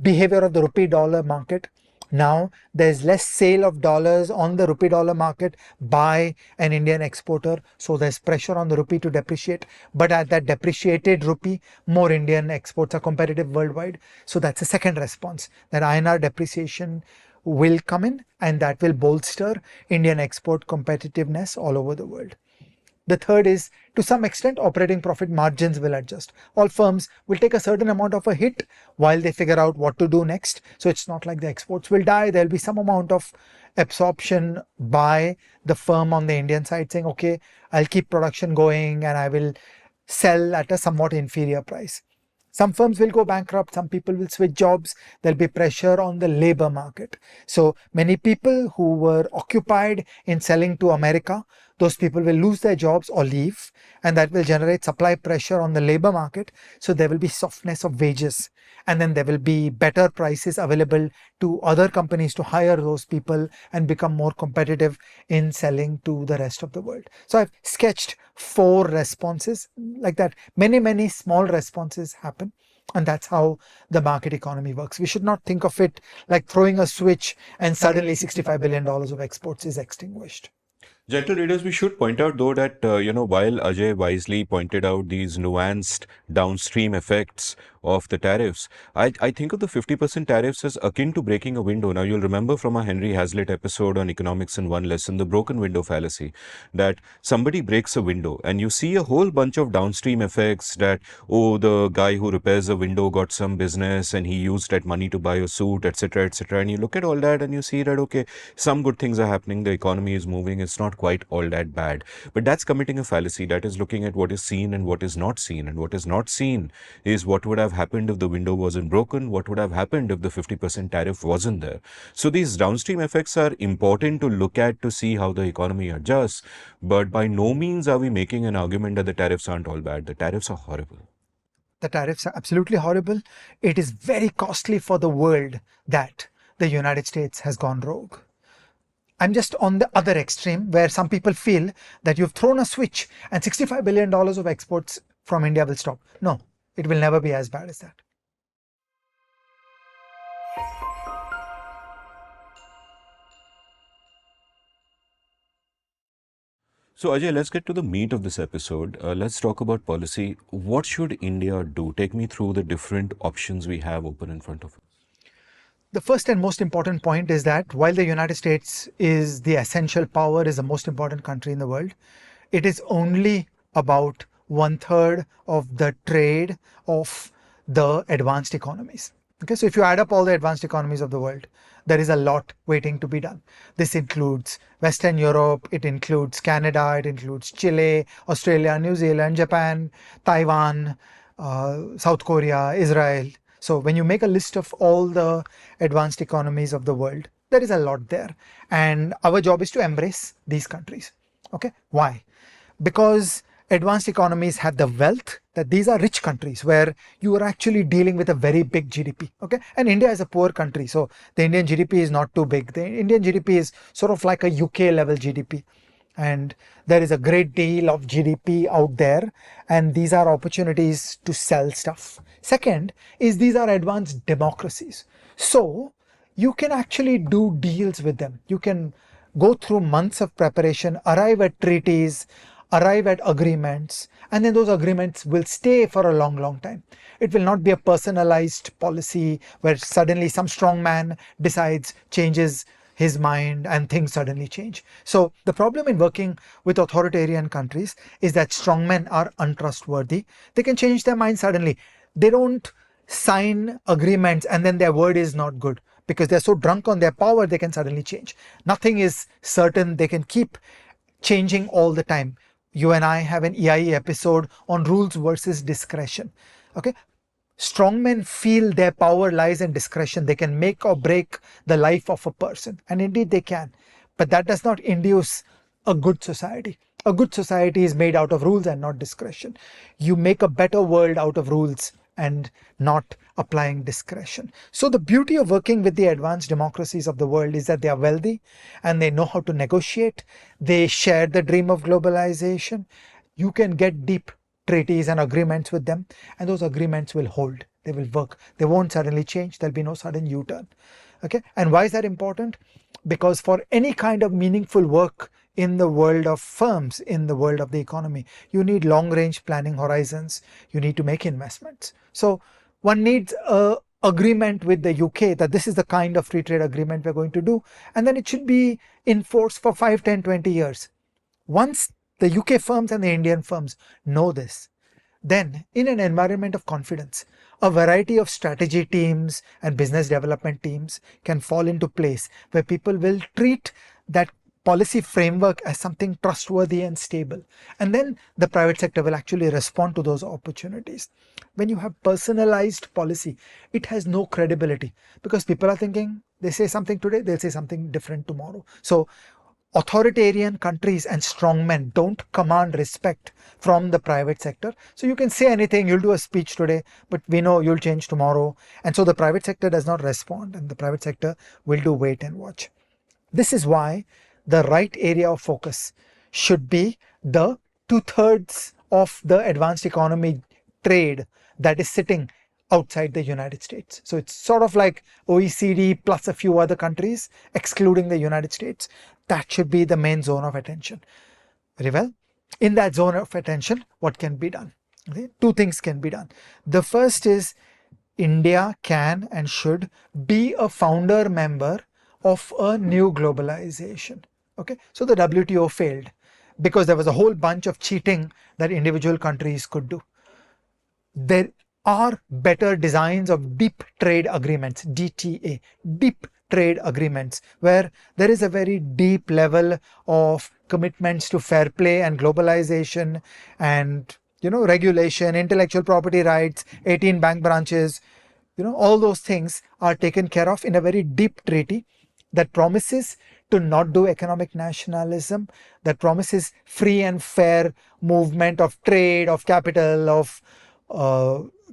behavior of the rupee dollar market. Now there's less sale of dollars on the rupee dollar market by an Indian exporter. So there's pressure on the rupee to depreciate. But at that depreciated rupee, more Indian exports are competitive worldwide. So that's the second response, that INR depreciation will come in and that will bolster Indian export competitiveness all over the world. The third is, to some extent, operating profit margins will adjust. All firms will take a certain amount of a hit while they figure out what to do next. So it's not like the exports will die. There'll be some amount of absorption by the firm on the Indian side saying, okay, I'll keep production going and I will sell at a somewhat inferior price. Some firms will go bankrupt. Some people will switch jobs. There'll be pressure on the labor market. So many people who were occupied in selling to America, those people will lose their jobs or leave, and that will generate supply pressure on the labor market. So there will be softness of wages, and then there will be better prices available to other companies to hire those people and become more competitive in selling to the rest of the world. So I've sketched 4 responses like that. Many small responses happen. And that's how the market economy works. We should not think of it like throwing a switch and suddenly $65 billion of exports is extinguished. Gentle readers, we should point out though that, while Ajay wisely pointed out these nuanced downstream effects of the tariffs, I think of the 50% tariffs as akin to breaking a window. Now, you'll remember from a Henry Hazlitt episode on Economics in One Lesson, the broken window fallacy, that somebody breaks a window and you see a whole bunch of downstream effects that, oh, the guy who repairs a window got some business and he used that money to buy a suit, etc., etc. And you look at all that and you see that, okay, some good things are happening, the economy is moving, it's not quite all that bad. But that's committing a fallacy. That is looking at what is seen and what is not seen. And what is not seen is what would have happened if the window wasn't broken, what would have happened if the 50% tariff wasn't there. So these downstream effects are important to look at to see how the economy adjusts. But by no means are we making an argument that the tariffs aren't all bad. The tariffs are horrible. The tariffs are absolutely horrible. It is very costly for the world that the United States has gone rogue. I'm just on the other extreme where some people feel that you've thrown a switch and $65 billion of exports from India will stop. No, it will never be as bad as that. So, Ajay, let's get to the meat of this episode. Let's talk about policy. What should India do? Take me through the different options we have open in front of us. The first and most important point is that while the United States is the essential power, is the most important country in the world, it is only about 1/3 of the trade of the advanced economies. Okay, so if you add up all the advanced economies of the world, there is a lot waiting to be done. This includes Western Europe, it includes Canada, it includes Chile, Australia, New Zealand, Japan, Taiwan, South Korea, Israel. So when you make a list of all the advanced economies of the world, there is a lot there. And our job is to embrace these countries. Okay, why? Because advanced economies have the wealth that these are rich countries where you are actually dealing with a very big GDP. Okay, and India is a poor country, so the Indian GDP is not too big. The Indian GDP is sort of like a UK level GDP. And there is a great deal of GDP out there, and these are opportunities to sell stuff. Second is these are advanced democracies. So you can actually do deals with them. You can go through months of preparation, arrive at treaties, arrive at agreements, and then those agreements will stay for a long time. It will not be a personalized policy where suddenly some strong man decides, changes his mind, and things suddenly change. So the problem in working with authoritarian countries is that strongmen are untrustworthy. They can change their mind suddenly. They don't sign agreements and then their word is not good because they're so drunk on their power they can suddenly change. Nothing is certain. They can keep changing all the time. You and I have an EIE episode on rules versus discretion. Okay, strongmen feel their power lies in discretion. They can make or break the life of a person, and indeed they can. But that does not induce a good society. A good society is made out of rules and not discretion. You make a better world out of rules and not applying discretion. So the beauty of working with the advanced democracies of the world is that they are wealthy and they know how to negotiate. They share the dream of globalization. You can get deep treaties and agreements with them, and those agreements will hold. They will work. They won't suddenly change. There'll be no sudden U-turn. Okay, and why is that important? Because for any kind of meaningful work in the world of firms, in the world of the economy, you need long range planning horizons. You need to make investments. So one needs a agreement with the UK that this is the kind of free trade agreement we're going to do, and then it should be in force for 5, 10, 20 years. Once the UK firms and the Indian firms know this, then in an environment of confidence, a variety of strategy teams and business development teams can fall into place where people will treat that policy framework as something trustworthy and stable. And then the private sector will actually respond to those opportunities. When you have personalized policy, it has no credibility because people are thinking, they say something today, they'll say something different tomorrow. So authoritarian countries and strongmen don't command respect from the private sector. So you can say anything, you'll do a speech today, but we know you'll change tomorrow. And so the private sector does not respond, and the private sector will do wait and watch. This is why the right area of focus should be the 2/3 of the advanced economy trade that is sitting outside the United States. So it's sort of like OECD plus a few other countries, excluding the United States. That should be the main zone of attention. Very well. In that zone of attention, what can be done? Okay? Two things can be done. The first is India can and should be a founder member of a new globalization. Okay, so the WTO failed because there was a whole bunch of cheating that individual countries could do. There are better designs of deep trade agreements, DTA, deep trade agreements, where there is a very deep level of commitments to fair play and globalization and regulation, intellectual property rights, 18 bank branches, all those things are taken care of in a very deep treaty that promises to not do economic nationalism, that promises free and fair movement of trade, of capital, of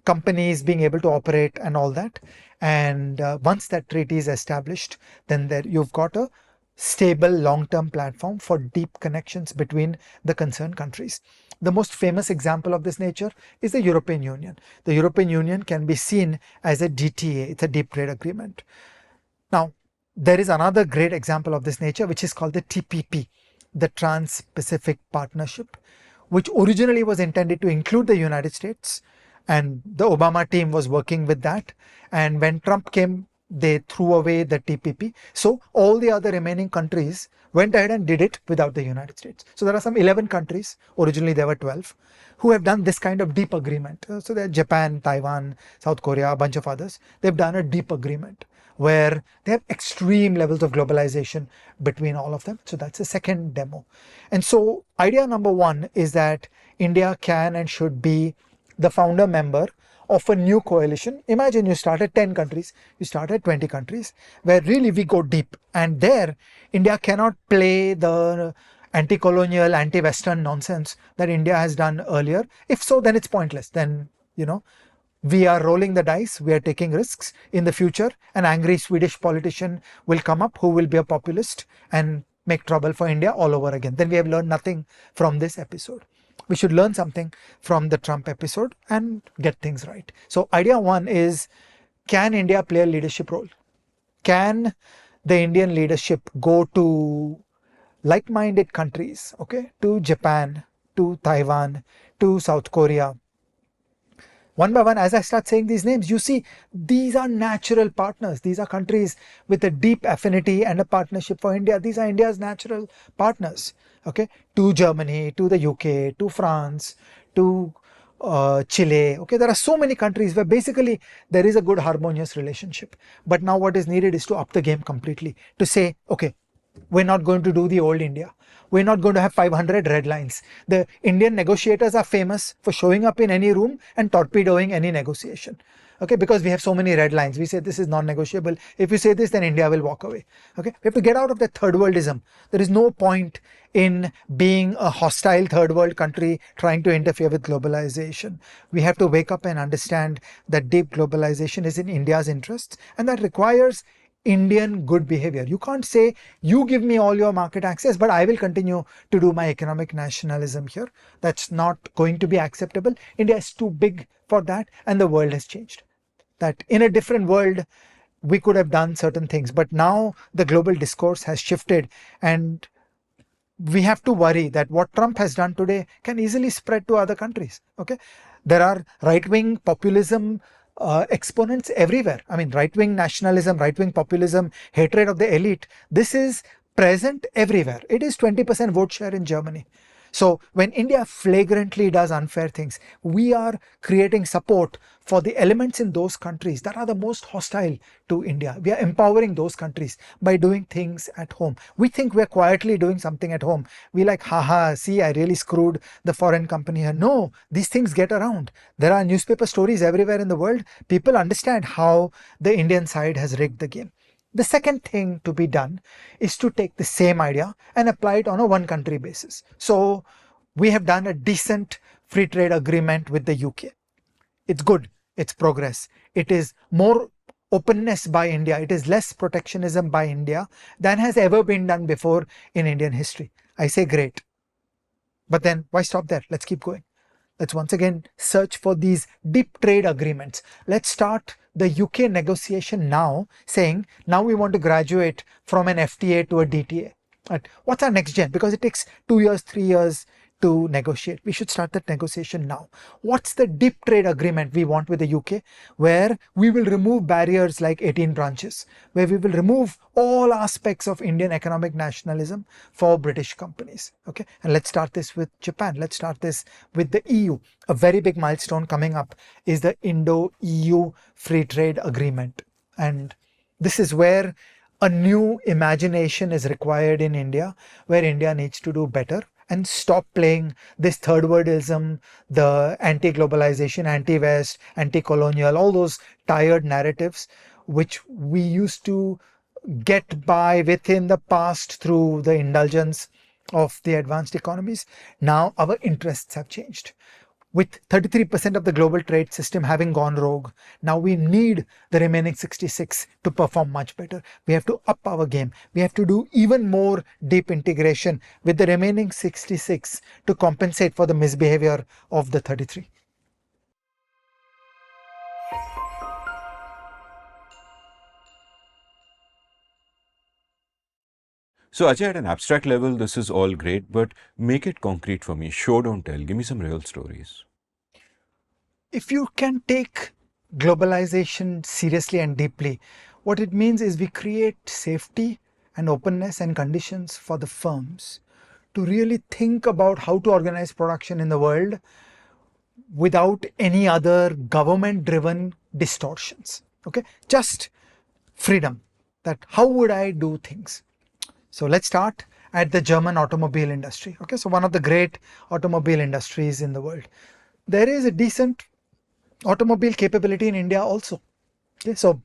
companies being able to operate and all that. And once that treaty is established, then you've got a stable long-term platform for deep connections between the concerned countries. The most famous example of this nature is the European Union. The European Union can be seen as a DTA, it's a deep trade agreement. Now, there is another great example of this nature, which is called the TPP, the Trans-Pacific Partnership, which originally was intended to include the United States, and the Obama team was working with that. And when Trump came, they threw away the TPP. So all the other remaining countries went ahead and did it without the United States. So there are some 11 countries, originally there were 12, who have done this kind of deep agreement. So there are Japan, Taiwan, South Korea, a bunch of others. They've done a deep agreement where they have extreme levels of globalization between all of them. So that's the second demo. And so idea number one is that India can and should be the founder member of a new coalition. Imagine you start at 10 countries, you start at 20 countries, where really we go deep. And there, India cannot play the anti-colonial, anti-Western nonsense that India has done earlier. If so, then it's pointless. Then, we are rolling the dice, we are taking risks. In the future, an angry Swedish politician will come up who will be a populist and make trouble for India all over again. Then we have learned nothing from this episode. We should learn something from the Trump episode and get things right. So idea one is, can India play a leadership role? Can the Indian leadership go to like-minded countries, okay, to Japan, to Taiwan, to South Korea? One by one, as I start saying these names, you see these are natural partners. These are countries with a deep affinity and a partnership for India. These are India's natural partners. Okay, to Germany, to the UK, to France, to Chile. Okay, there are so many countries where basically there is a good harmonious relationship. But now what is needed is to up the game completely. To say, okay, we're not going to do the old India. We're not going to have 500 red lines. The Indian negotiators are famous for showing up in any room and torpedoing any negotiation. Okay, because we have so many red lines. We say this is non-negotiable. If you say this, then India will walk away. Okay, we have to get out of that third worldism. There is no point in being a hostile third world country trying to interfere with globalization. We have to wake up and understand that deep globalization is in India's interests, and that requires Indian good behavior. You can't say, you give me all your market access, but I will continue to do my economic nationalism here. That's not going to be acceptable. India is too big for that, and the world has changed. That in a different world, we could have done certain things, but now the global discourse has shifted, and we have to worry that what Trump has done today can easily spread to other countries. Okay, there are right-wing populism exponents everywhere. I mean, right-wing nationalism, right-wing populism, hatred of the elite. This is present everywhere. It is 20% vote share in Germany. So when India flagrantly does unfair things, we are creating support for the elements in those countries that are the most hostile to India. We are empowering those countries by doing things at home. We think we're quietly doing something at home. We like, haha, see, I really screwed the foreign company here. No, these things get around. There are newspaper stories everywhere in the world. People understand how the Indian side has rigged the game. The second thing to be done is to take the same idea and apply it on a one country basis. So we have done a decent free trade agreement with the UK. It's good, it's progress. It is more openness by India, it is less protectionism by India than has ever been done before in Indian history. I say great. But then why stop there? Let's keep going. Let's once again search for these deep trade agreements. Let's start the UK negotiation now, saying now we want to graduate from an FTA to a DTA. Right? What's our next gen? Because it takes 2 years, 3 years to negotiate. We should start that negotiation now. What's the deep trade agreement we want with the UK, where we will remove barriers like 18 branches, where we will remove all aspects of Indian economic nationalism for British companies. Okay, and let's start this with Japan. Let's start this with the EU. A very big milestone coming up is the Indo-EU Free Trade Agreement. And this is where a new imagination is required in India, where India needs to do better and stop playing this third worldism, the anti-globalization, anti-West, anti-colonial, all those tired narratives which we used to get by within the past through the indulgence of the advanced economies. Now our interests have changed. With 33% of the global trade system having gone rogue, now we need the remaining 66 to perform much better. We have to up our game. We have to do even more deep integration with the remaining 66 to compensate for the misbehavior of the 33. So, Ajay, at an abstract level, this is all great, but make it concrete for me. Show, don't tell. Give me some real stories. If you can take globalization seriously and deeply, what it means is we create safety and openness and conditions for the firms to really think about how to organize production in the world without any other government driven distortions. Okay, just freedom, that how would I do things. So let's start at the German automobile industry. Okay, so one of the great automobile industries in the world. There is a decent automobile capability in India also. Okay, so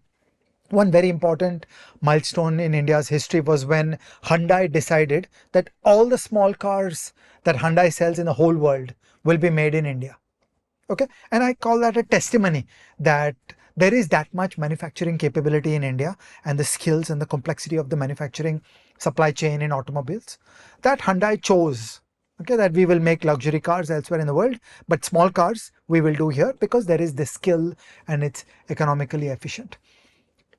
one very important milestone in India's history was when Hyundai decided that all the small cars that Hyundai sells in the whole world will be made in India. Okay, and I call that a testimony that there is that much manufacturing capability in India, and the skills and the complexity of the manufacturing supply chain in automobiles, that Hyundai chose, okay, that we will make luxury cars elsewhere in the world, but small cars we will do here because there is the skill and it's economically efficient.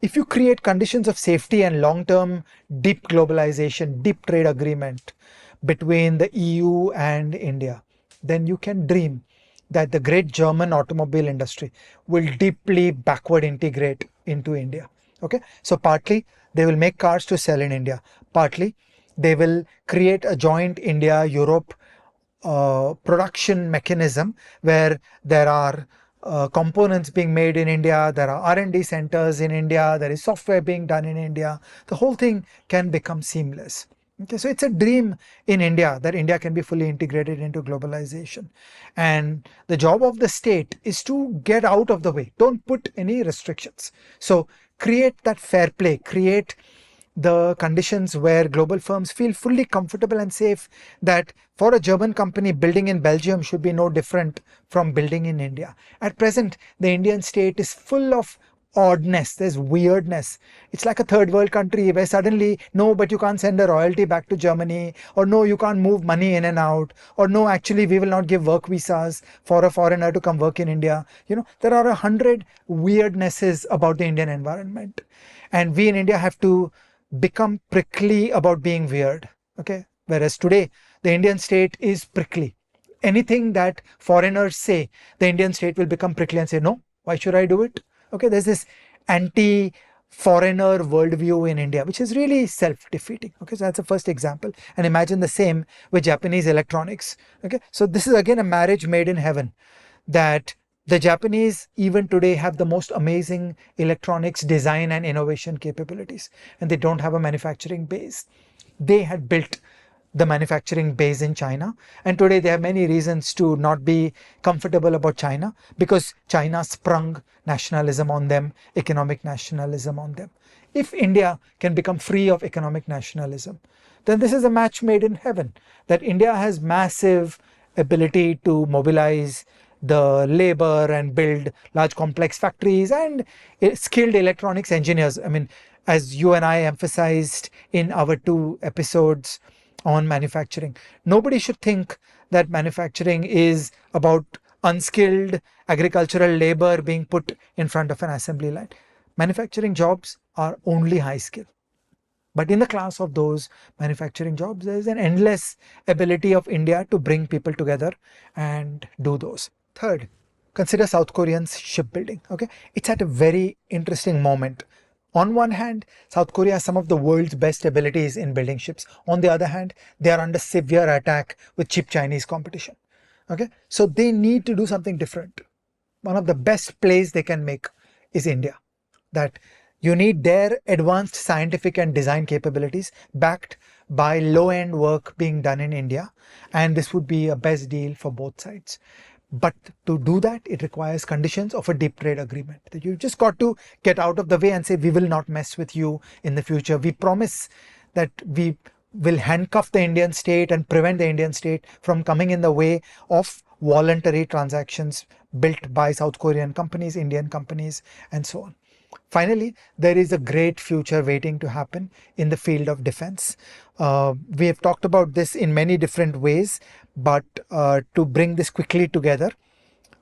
If you create conditions of safety and long-term deep globalization, deep trade agreement between the EU and India, then you can dream that the great German automobile industry will deeply backward integrate into India. Okay, so partly they will make cars to sell in India, partly they will create a joint India-Europe production mechanism where there are components being made in India, there are R&D centers in India, there is software being done in India. The whole thing can become seamless. Okay, so it's a dream in India that India can be fully integrated into globalization. And the job of the state is to get out of the way. Don't put any restrictions. So create that fair play, create the conditions where global firms feel fully comfortable and safe that for a German company, building in Belgium should be no different from building in India. At present, the Indian state is full of oddness, there's weirdness. It's like a third world country where suddenly, no, but you can't send a royalty back to Germany, or no, you can't move money in and out, or no, actually we will not give work visas for a foreigner to come work in India. You know, there are 100 weirdnesses about the Indian environment. And we in India have to become prickly about being weird. Okay, whereas today the Indian state is prickly. Anything that foreigners say, the Indian state will become prickly and say, no, why should I do it? Okay, there's this anti-foreigner worldview in India, which is really self-defeating. Okay, so that's the first example. And imagine the same with Japanese electronics. Okay, so this is again a marriage made in heaven, that the Japanese even today have the most amazing electronics design and innovation capabilities, and they don't have a manufacturing base. They had built the manufacturing base in China. And today they have many reasons to not be comfortable about China, because China sprung nationalism on them, economic nationalism on them. If India can become free of economic nationalism, then this is a match made in heaven. That India has massive ability to mobilize the labor and build large complex factories and skilled electronics engineers. I mean, as you and I emphasized in our 2 episodes on manufacturing, nobody should think that manufacturing is about unskilled agricultural labor being put in front of an assembly line. Manufacturing jobs are only high skill. But in the class of those manufacturing jobs, there is an endless ability of India to bring people together and do those. Third, consider South Korean's shipbuilding. Okay, it's at a very interesting moment. On one hand, South Korea has some of the world's best abilities in building ships. On the other hand, they are under severe attack with cheap Chinese competition. Okay, so they need to do something different. One of the best plays they can make is India. That you need their advanced scientific and design capabilities backed by low-end work being done in India, and this would be a best deal for both sides. But to do that, it requires conditions of a deep trade agreement. That you've just got to get out of the way and say, we will not mess with you in the future. We promise that we will handcuff the Indian state and prevent the Indian state from coming in the way of voluntary transactions built by South Korean companies, Indian companies, and so on. Finally, there is a great future waiting to happen in the field of defense. We have talked about this in many different ways, but to bring this quickly together,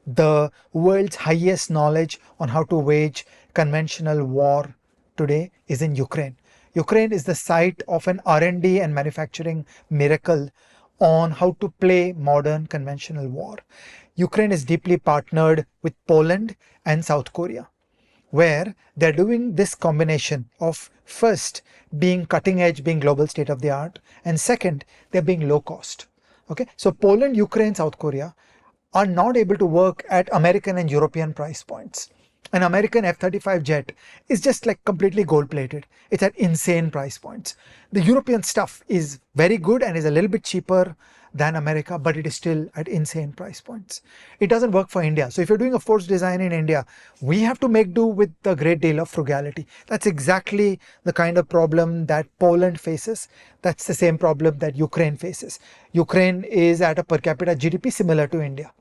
the world's highest knowledge on how to wage conventional war today is in Ukraine. Ukraine is the site of an R&D and manufacturing miracle on how to play modern conventional war. Ukraine is deeply partnered with Poland and South Korea, where they're doing this combination of first being cutting edge, being global state of the art, and second, they're being low cost. Okay, so Poland, Ukraine, South Korea are not able to work at American and European price points. An American F-35 jet is just like completely gold plated. It's at insane price points. The European stuff is very good and is a little bit cheaper than America, but it is still at insane price points. It doesn't work for India. So if you're doing a force design in India, we have to make do with a great deal of frugality. That's exactly the kind of problem that Poland faces. That's the same problem that Ukraine faces. Ukraine is at a per capita GDP similar to India.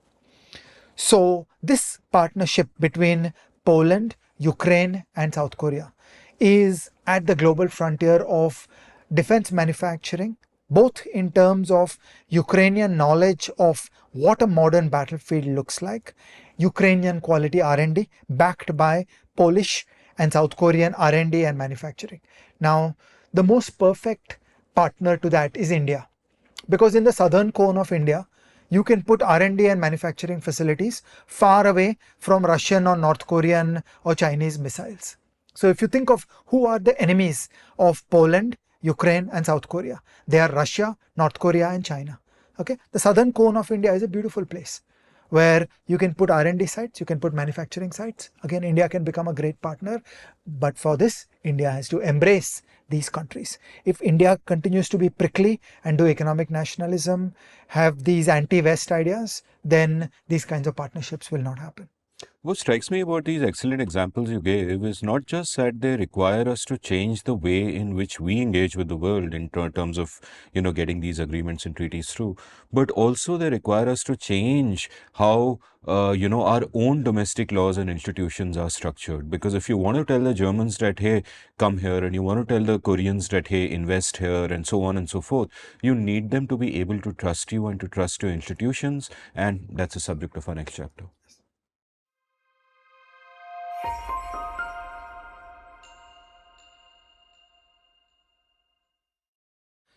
So this partnership between Poland, Ukraine, and South Korea is at the global frontier of defense manufacturing, both in terms of Ukrainian knowledge of what a modern battlefield looks like, Ukrainian quality R&D backed by Polish and South Korean R&D and manufacturing. Now, the most perfect partner to that is India, because in the southern cone of India, you can put R&D and manufacturing facilities far away from Russian or North Korean or Chinese missiles. So if you think of who are the enemies of Poland, Ukraine, and South Korea, they are Russia, North Korea, and China. Okay, the southern cone of India is a beautiful place where you can put R&D sites, you can put manufacturing sites. Again, India can become a great partner, but for this, India has to embrace these countries. If India continues to be prickly and do economic nationalism, have these anti-West ideas, then these kinds of partnerships will not happen. What strikes me about these excellent examples you gave is not just that they require us to change the way in which we engage with the world in terms of, getting these agreements and treaties through, but also they require us to change how, our own domestic laws and institutions are structured. Because if you want to tell the Germans that, hey, come here, and you want to tell the Koreans that, hey, invest here, and so on and so forth, you need them to be able to trust you and to trust your institutions. And that's the subject of our next chapter.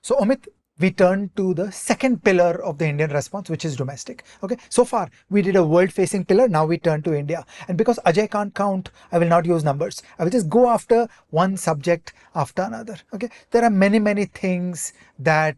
So Amit, we turn to the second pillar of the Indian response, which is domestic. Okay, so far we did a world-facing pillar. Now we turn to India. And because Ajay can't count, I will not use numbers. I will just go after one subject after another. Okay, there are many things that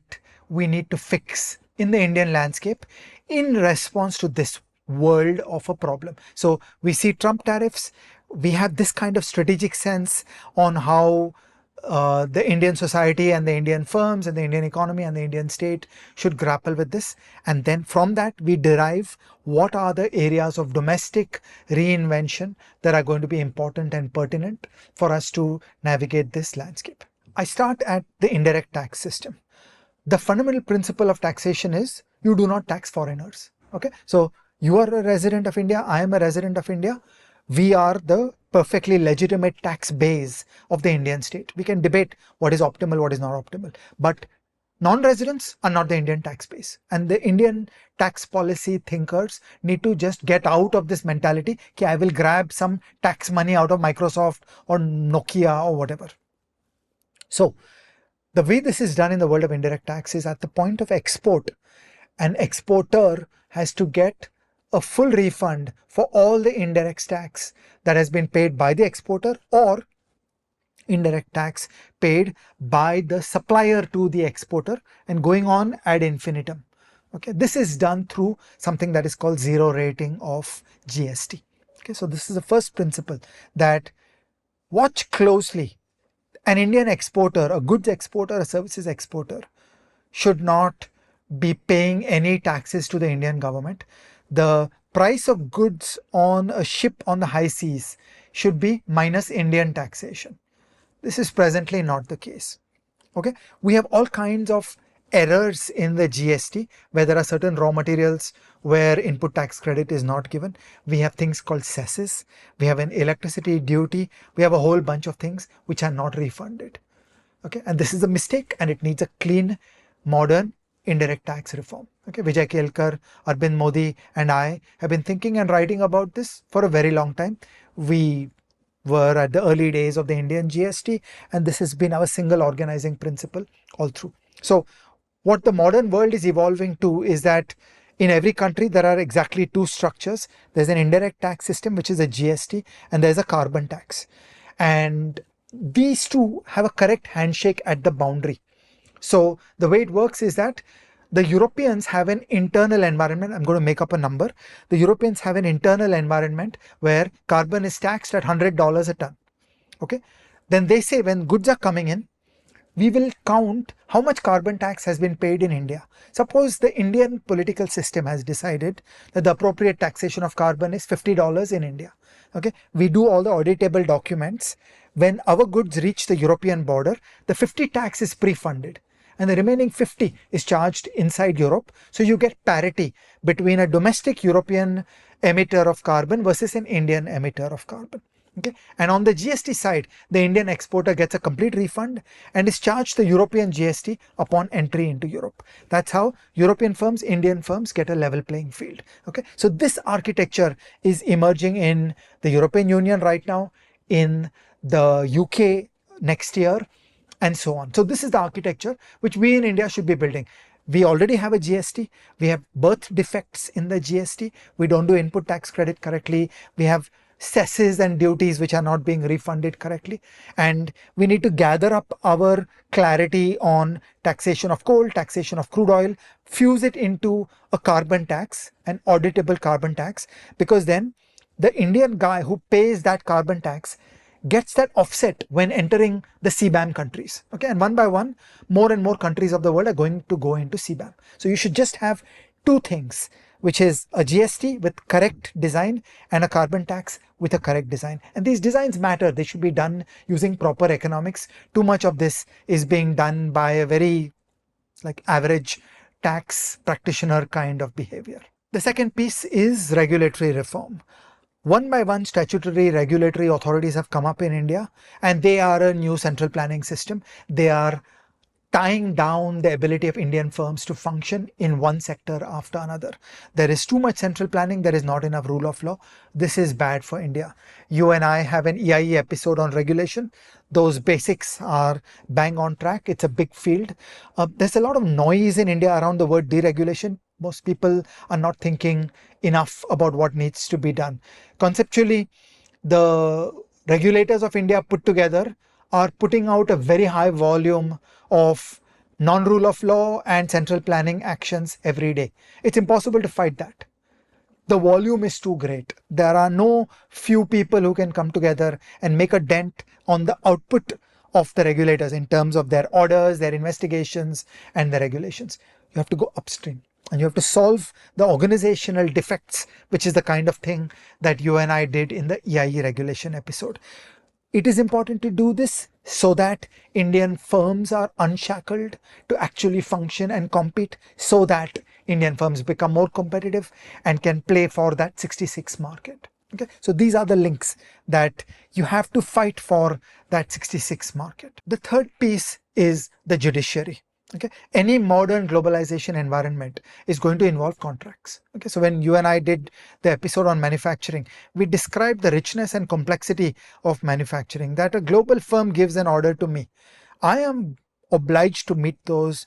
we need to fix in the Indian landscape in response to this world of a problem. So we see Trump tariffs. We have this kind of strategic sense on how the Indian society and the Indian firms and the Indian economy and the Indian state should grapple with this. And then from that, we derive what are the areas of domestic reinvention that are going to be important and pertinent for us to navigate this landscape. I start at the indirect tax system. The fundamental principle of taxation is you do not tax foreigners. Okay, so you are a resident of India, I am a resident of India. We are the perfectly legitimate tax base of the Indian state. We can debate what is optimal, what is not optimal, but non-residents are not the Indian tax base. And the Indian tax policy thinkers need to just get out of this mentality that I will grab some tax money out of Microsoft or Nokia or whatever. So the way this is done in the world of indirect tax is at the point of export, an exporter has to get a full refund for all the indirect tax that has been paid by the exporter or indirect tax paid by the supplier to the exporter, and going on ad infinitum. Okay, this is done through something that is called zero rating of GST. Okay, so this is the first principle, that watch closely. An Indian exporter, a goods exporter, a services exporter should not be paying any taxes to the Indian government. The price of goods on a ship on the high seas should be minus Indian taxation. This is presently not the case. Okay, we have all kinds of errors in the GST where there are certain raw materials where input tax credit is not given. We have things called cesses. We have an electricity duty. We have a whole bunch of things which are not refunded. Okay, and this is a mistake and it needs a clean, modern indirect tax reform. Okay, Vijay Kelkar, Arvind Modi and I have been thinking and writing about this for a very long time. We were at the early days of the Indian GST, and this has been our single organizing principle all through. So what the modern world is evolving to is that in every country there are exactly two structures. There's an indirect tax system, which is a GST, and there's a carbon tax. And these two have a correct handshake at the boundary. So the way it works is that the Europeans have an internal environment. I'm going to make up a number. The Europeans have an internal environment where carbon is taxed at $100 a ton. Okay. Then they say when goods are coming in, we will count how much carbon tax has been paid in India. Suppose the Indian political system has decided that the appropriate taxation of carbon is $50 in India. Okay. We do all the auditable documents. When our goods reach the European border, the 50 tax is pre-funded, and the remaining 50 is charged inside Europe. So you get parity between a domestic European emitter of carbon versus an Indian emitter of carbon. Okay. And on the GST side, the Indian exporter gets a complete refund and is charged the European GST upon entry into Europe. That's how European firms, Indian firms get a level playing field. Okay. So this architecture is emerging in the European Union right now, in the UK next year, and so on. So this is the architecture which we in India should be building. We already have a GST. We have birth defects in the GST. We don't do input tax credit correctly. We have cesses and duties which are not being refunded correctly. And we need to gather up our clarity on taxation of coal, taxation of crude oil, fuse it into a carbon tax, an auditable carbon tax, because then the Indian guy who pays that carbon tax gets that offset when entering the CBAM countries. Okay, and one by one, more and more countries of the world are going to go into CBAM. So you should just have two things, which is a GST with correct design and a carbon tax with a correct design. And these designs matter. They should be done using proper economics. Too much of this is being done by a very average tax practitioner kind of behavior. The second piece is regulatory reform. One by one, statutory regulatory authorities have come up in India, and they are a new central planning system. They are tying down the ability of Indian firms to function in one sector after another. There is too much central planning. There is not enough rule of law. This is bad for India. You and I have an EIE episode on regulation. Those basics are bang on track. It's a big field. There's a lot of noise in India around the word deregulation. Most people are not thinking enough about what needs to be done. Conceptually, the regulators of India put together are putting out a very high volume of non-rule of law and central planning actions every day. It's impossible to fight that. The volume is too great. There are no few people who can come together and make a dent on the output of the regulators in terms of their orders, their investigations, and the regulations. You have to go upstream and you have to solve the organizational defects, which is the kind of thing that you and I did in the EIE regulation episode. It is important to do this so that Indian firms are unshackled to actually function and compete, so that Indian firms become more competitive and can play for that 66 market. Okay, so these are the links that you have to fight for, that 66 market. The third piece is the judiciary. Okay, any modern globalization environment is going to involve contracts. Okay, so when you and I did the episode on manufacturing, we described the richness and complexity of manufacturing, that a global firm gives an order to me. I am obliged to meet those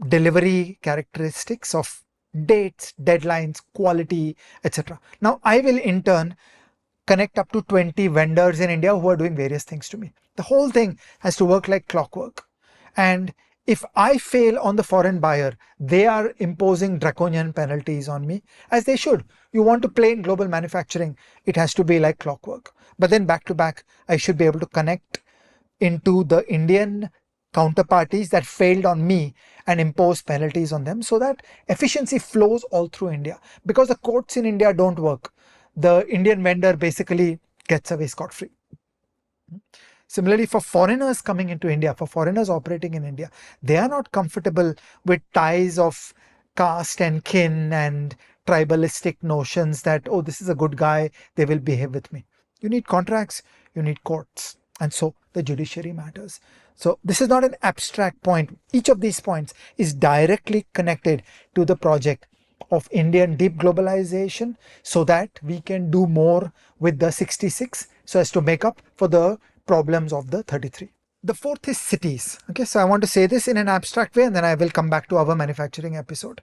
delivery characteristics of dates, deadlines, quality, etc. Now, I will in turn connect up to 20 vendors in India who are doing various things to me. The whole thing has to work like clockwork. And if I fail on the foreign buyer, they are imposing draconian penalties on me, as they should. You want to play in global manufacturing, it has to be like clockwork. But then back to back, I should be able to connect into the Indian counterparties that failed on me and impose penalties on them, so that efficiency flows all through India. Because the courts in India don't work, the Indian vendor basically gets away scot-free. Similarly, for foreigners coming into India, for foreigners operating in India, they are not comfortable with ties of caste and kin and tribalistic notions that, oh, this is a good guy, they will behave with me. You need contracts, you need courts, and so the judiciary matters. So this is not an abstract point. Each of these points is directly connected to the project of Indian deep globalization, so that we can do more with the 66 so as to make up for the problems of the 33. The fourth is cities. Okay, so I want to say this in an abstract way and then I will come back to our manufacturing episode.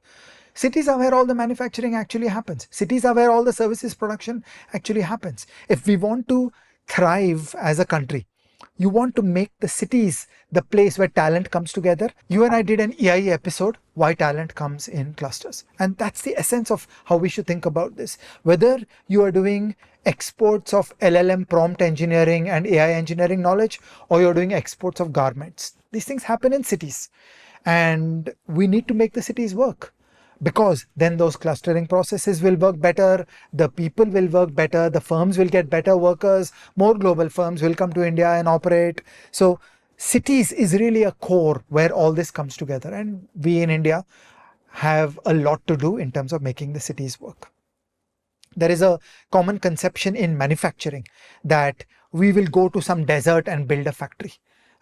Cities are where all the manufacturing actually happens. Cities are where all the services production actually happens. If we want to thrive as a country, you want to make the cities the place where talent comes together. You and I did an EIE episode, why talent comes in clusters. And that's the essence of how we should think about this. Whether you are doing exports of LLM prompt engineering and AI engineering knowledge, or you're doing exports of garments. These things happen in cities. And we need to make the cities work, because then those clustering processes will work better, the people will work better, the firms will get better workers, more global firms will come to India and operate. So cities is really a core where all this comes together, and we in India have a lot to do in terms of making the cities work. There is a common conception in manufacturing that we will go to some desert and build a factory.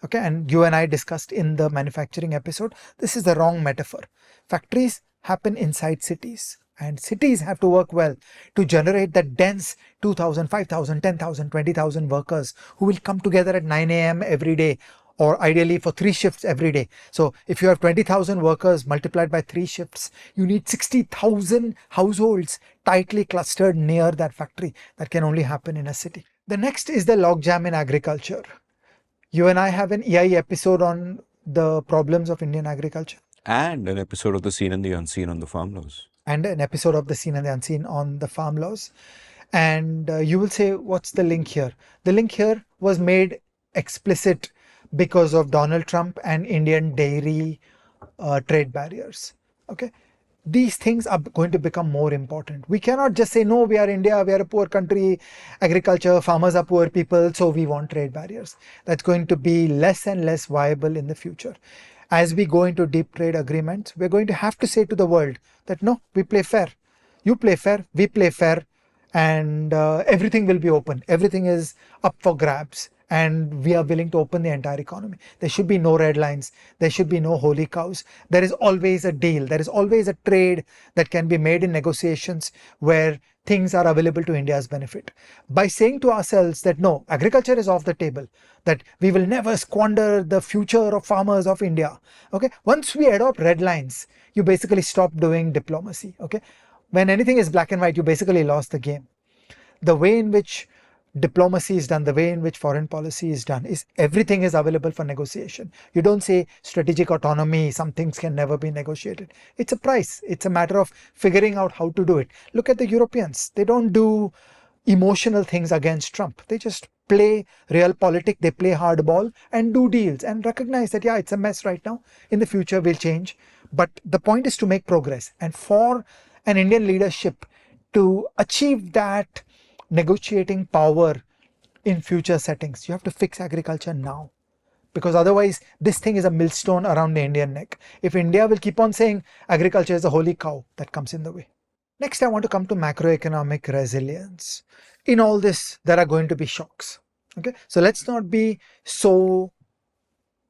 Okay, and you and I discussed in the manufacturing episode, this is the wrong metaphor. Factories happen inside cities, and cities have to work well to generate that dense 2,000, 5,000, 10,000, 20,000 workers who will come together at 9 a.m. every day, or ideally for 3 shifts every day. So if you have 20,000 workers multiplied by 3 shifts, you need 60,000 households tightly clustered near that factory. That can only happen in a city. The next is the logjam in agriculture. You and I have an EI episode on the problems of Indian agriculture. And an episode of The Seen and the Unseen on the farm laws. And an episode of The Seen and the Unseen on the farm laws. And you will say, what's the link here? The link here was made explicit because of Donald Trump and Indian dairy trade barriers. Okay, these things are going to become more important. We cannot just say, no, we are India, we are a poor country, agriculture, farmers are poor people, so we want trade barriers. That's going to be less and less viable in the future. As we go into deep trade agreements, we're going to have to say to the world that no, we play fair. You play fair, we play fair, and everything will be open. Everything is up for grabs. And we are willing to open the entire economy. There should be no red lines. There should be no holy cows. There is always a deal. There is always a trade that can be made in negotiations where things are available to India's benefit. By saying to ourselves that no, agriculture is off the table, that we will never squander the future of farmers of India. Okay, once we adopt red lines, you basically stop doing diplomacy. Okay, when anything is black and white, you basically lost the game. The way in which diplomacy is done, the way in which foreign policy is done, is everything is available for negotiation. You don't say strategic autonomy, some things can never be negotiated. It's a price. It's a matter of figuring out how to do it. Look at the Europeans. They don't do emotional things against Trump. They just play realpolitik, they play hardball and do deals and recognize that, yeah, it's a mess right now. In the future, we'll change. But the point is to make progress. And for an Indian leadership to achieve that negotiating power in future settings, you have to fix agriculture now. Because otherwise, this thing is a millstone around the Indian neck. If India will keep on saying agriculture is a holy cow, that comes in the way. Next, I want to come to macroeconomic resilience. In all this, there are going to be shocks. Okay, so let's not be so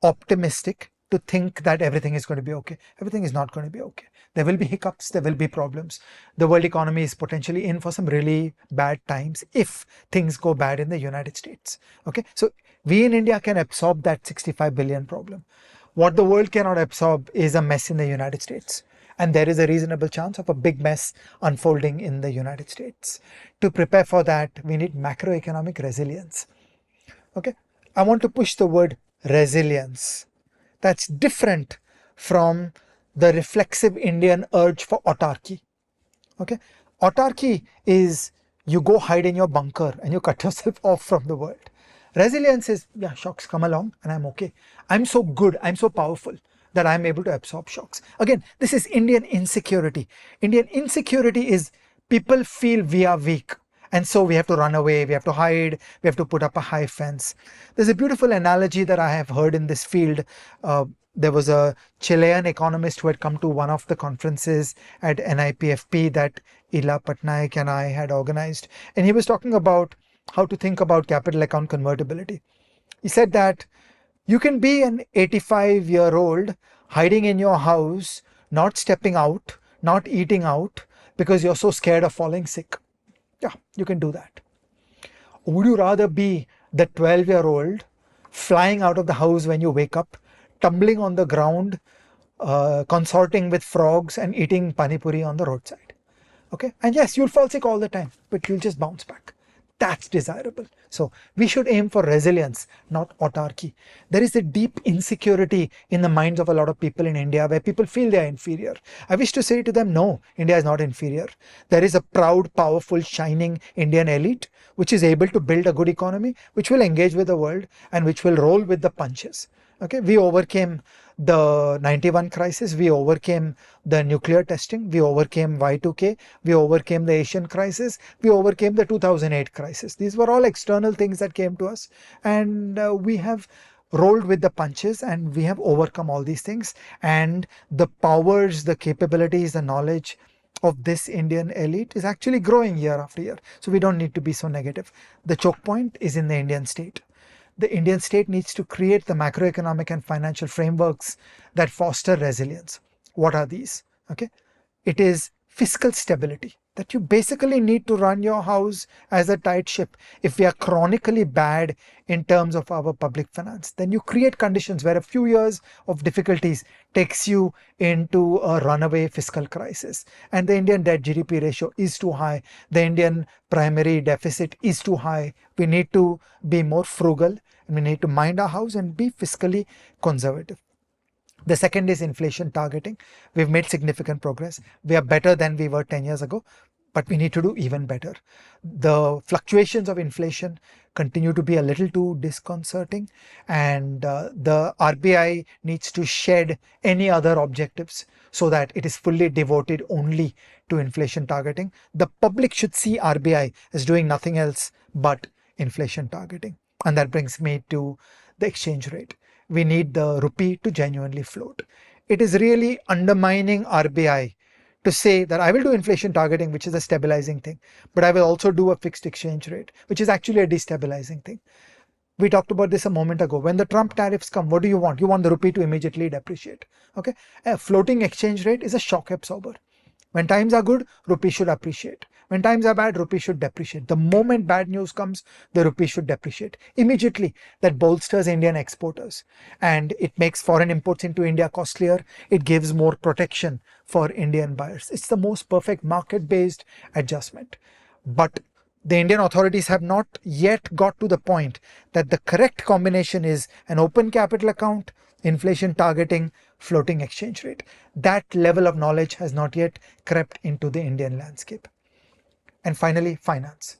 optimistic to think that everything is going to be okay. Everything is not going to be okay. There will be hiccups, there will be problems. The world economy is potentially in for some really bad times if things go bad in the United States. Okay, so we in India can absorb that 65 billion problem. What the world cannot absorb is a mess in the United States. And there is a reasonable chance of a big mess unfolding in the United States. To prepare for that, we need macroeconomic resilience. Okay, I want to push the word resilience. That's different from the reflexive Indian urge for autarky. Okay, autarky is you go hide in your bunker and you cut yourself off from the world. Resilience is, yeah, shocks come along and I'm okay. I'm so good, I'm so powerful that I'm able to absorb shocks. Again, this is Indian insecurity. Indian insecurity is people feel we are weak. And so we have to run away, we have to hide, we have to put up a high fence. There's a beautiful analogy that I have heard in this field. There was a Chilean economist who had come to one of the conferences at NIPFP that Ila Patnaik and I had organized. And he was talking about how to think about capital account convertibility. He said that you can be an 85-year-old hiding in your house, not stepping out, not eating out because you're so scared of falling sick. Yeah, you can do that. Would you rather be the 12-year-old flying out of the house when you wake up, tumbling on the ground, consorting with frogs and eating pani puri on the roadside? Okay, and yes, you'll fall sick all the time, but you'll just bounce back. That's desirable. So we should aim for resilience, not autarky. There is a deep insecurity in the minds of a lot of people in India where people feel they are inferior. I wish to say to them, no, India is not inferior. There is a proud, powerful, shining Indian elite which is able to build a good economy, which will engage with the world and which will roll with the punches. Okay, we overcame the 91 crisis, we overcame the nuclear testing, we overcame Y2K, we overcame the Asian crisis, we overcame the 2008 crisis. These were all external things that came to us, and we have rolled with the punches and we have overcome all these things. And the powers, the capabilities, the knowledge of this Indian elite is actually growing year after year. So we don't need to be so negative. The choke point is in the Indian state. The Indian state needs to create the macroeconomic and financial frameworks that foster resilience. What are these? Okay, it is fiscal stability, that you basically need to run your house as a tight ship. If we are chronically bad in terms of our public finance, then you create conditions where a few years of difficulties takes you into a runaway fiscal crisis. And the Indian debt GDP ratio is too high. The Indian primary deficit is too high. We need to be more frugal and we need to mind our house and be fiscally conservative. The second is inflation targeting. We've made significant progress. We are better than we were 10 years ago, but we need to do even better. The fluctuations of inflation continue to be a little too disconcerting, and the RBI needs to shed any other objectives so that it is fully devoted only to inflation targeting. The public should see RBI as doing nothing else but inflation targeting. And that brings me to the exchange rate. We need the rupee to genuinely float. It is really undermining RBI to say that I will do inflation targeting, which is a stabilizing thing, but I will also do a fixed exchange rate, which is actually a destabilizing thing. We talked about this a moment ago. When the Trump tariffs come, what do you want? You want the rupee to immediately depreciate. Okay, a floating exchange rate is a shock absorber. When times are good, rupee should appreciate. When times are bad, rupee should depreciate. The moment bad news comes, the rupee should depreciate immediately. That bolsters Indian exporters and it makes foreign imports into India costlier. It gives more protection for Indian buyers. It's the most perfect market-based adjustment. But the Indian authorities have not yet got to the point that the correct combination is an open capital account, inflation targeting, floating exchange rate. That level of knowledge has not yet crept into the Indian landscape. And finally, finance.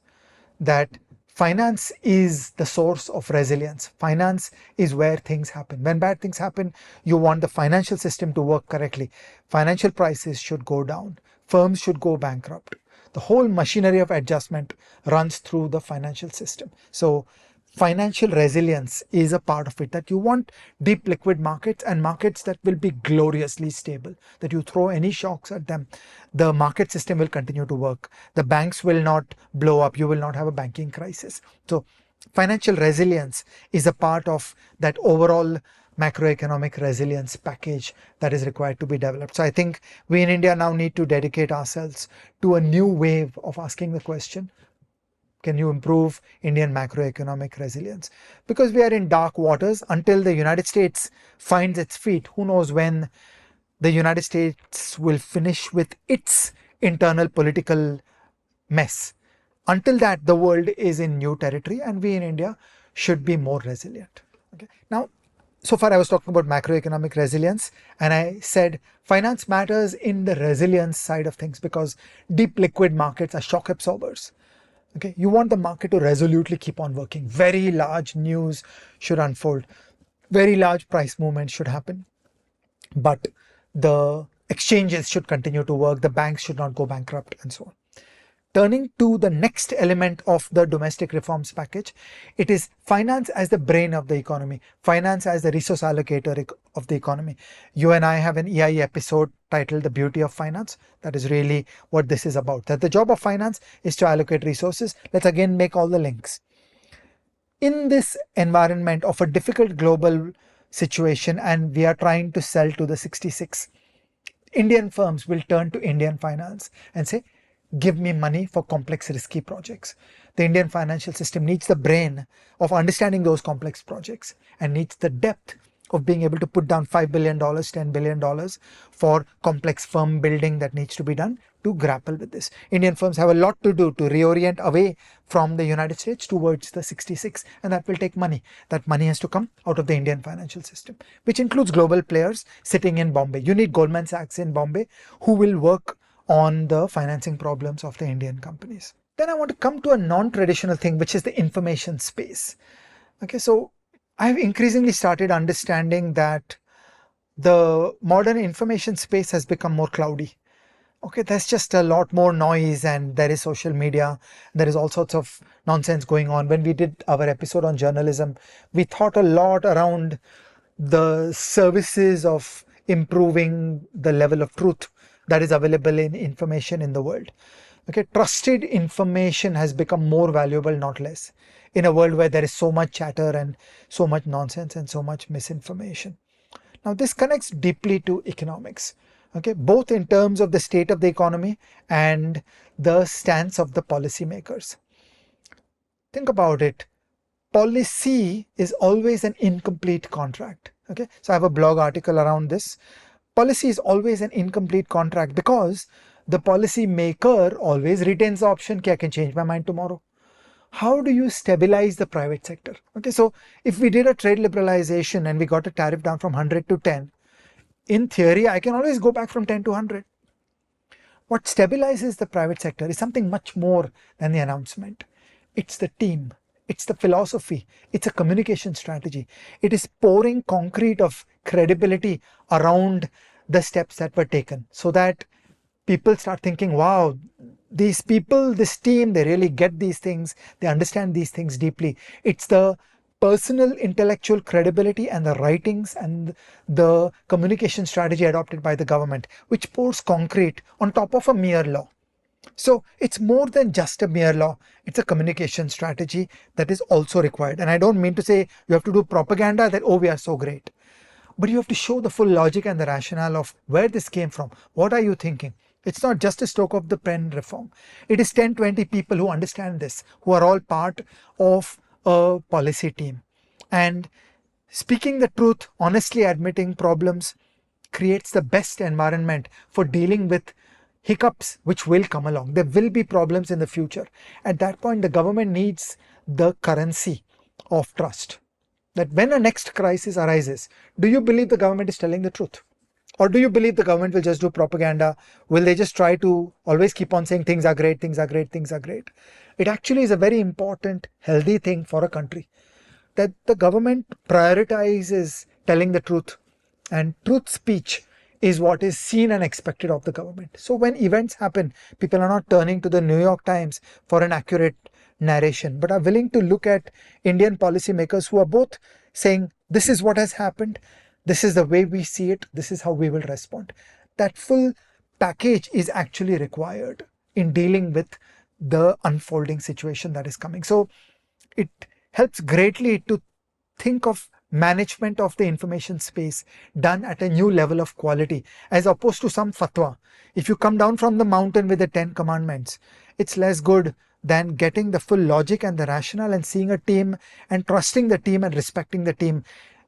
That finance is the source of resilience. Finance is where things happen. When bad things happen, you want the financial system to work correctly. Financial prices should go down. Firms should go bankrupt. The whole machinery of adjustment runs through the financial system. So financial resilience is a part of it, that you want deep liquid markets and markets that will be gloriously stable, that you throw any shocks at them, the market system will continue to work, the banks will not blow up, you will not have a banking crisis. So financial resilience is a part of that overall macroeconomic resilience package that is required to be developed. So I think we in India now need to dedicate ourselves to a new wave of asking the question, can you improve Indian macroeconomic resilience? Because we are in dark waters until the United States finds its feet. Who knows when the United States will finish with its internal political mess. Until that, the world is in new territory and we in India should be more resilient. Okay. Now, so far I was talking about macroeconomic resilience, and I said finance matters in the resilience side of things because deep liquid markets are shock absorbers. Okay, you want the market to resolutely keep on working. Very large news should unfold. Very large price movements should happen. But the exchanges should continue to work. The banks should not go bankrupt and so on. Turning to the next element of the domestic reforms package, it is finance as the brain of the economy, finance as the resource allocator of the economy. You and I have an EIE episode titled The Beauty of Finance. That is really what this is about. That the job of finance is to allocate resources. Let's again make all the links. In this environment of a difficult global situation, and we are trying to sell to the 66, Indian firms will turn to Indian finance and say, give me money for complex, risky projects. The Indian financial system needs the brain of understanding those complex projects and needs the depth of being able to put down $5 billion, $10 billion for complex firm building that needs to be done to grapple with this. Indian firms have a lot to do to reorient away from the United States towards the 66, and that will take money. That money has to come out of the Indian financial system, which includes global players sitting in Bombay. You need Goldman Sachs in Bombay who will work on the financing problems of the Indian companies. Then I want to come to a non-traditional thing, which is the information space. Okay, so I've increasingly started understanding that the modern information space has become more cloudy. Okay, there's just a lot more noise and there is social media. There is all sorts of nonsense going on. When we did our episode on journalism, we thought a lot around the services of improving the level of truth that is available in information in the world. Okay, trusted information has become more valuable, not less, in a world where there is so much chatter and so much nonsense and so much misinformation. Now, this connects deeply to economics, okay, both in terms of the state of the economy and the stance of the policymakers. Think about it. Policy is always an incomplete contract. Okay, so I have a blog article around this. Policy is always an incomplete contract because the policy maker always retains the option that I can change my mind tomorrow. How do you stabilize the private sector? Okay, so if we did a trade liberalization and we got a tariff down from 100 to 10, in theory, I can always go back from 10 to 100. What stabilizes the private sector is something much more than the announcement. It's the team. It's the philosophy. It's a communication strategy. It is pouring concrete of credibility around the steps that were taken so that people start thinking, wow, these people, this team, they really get these things. They understand these things deeply. It's the personal intellectual credibility and the writings and the communication strategy adopted by the government, which pours concrete on top of a mere law. So it's more than just a mere law. It's a communication strategy that is also required. And I don't mean to say you have to do propaganda that, oh, we are so great. But you have to show the full logic and the rationale of where this came from. What are you thinking? It's not just a stroke of the pen reform. It is 10, 20 people who understand this, who are all part of a policy team. And speaking the truth, honestly admitting problems creates the best environment for dealing with hiccups which will come along. There will be problems in the future. At that point, the government needs the currency of trust. That when a next crisis arises, do you believe the government is telling the truth? Or do you believe the government will just do propaganda? Will they just try to always keep on saying things are great, things are great, things are great? It actually is a very important, healthy thing for a country that the government prioritizes telling the truth, and truth speech is what is seen and expected of the government. So when events happen, people are not turning to the New York Times for an accurate narration, but are willing to look at Indian policymakers who are both saying, this is what has happened, this is the way we see it, this is how we will respond. That full package is actually required in dealing with the unfolding situation that is coming. So it helps greatly to think of management of the information space done at a new level of quality, as opposed to some fatwa. If you come down from the mountain with the 10 commandments, it's less good than getting the full logic and the rationale and seeing a team and trusting the team and respecting the team.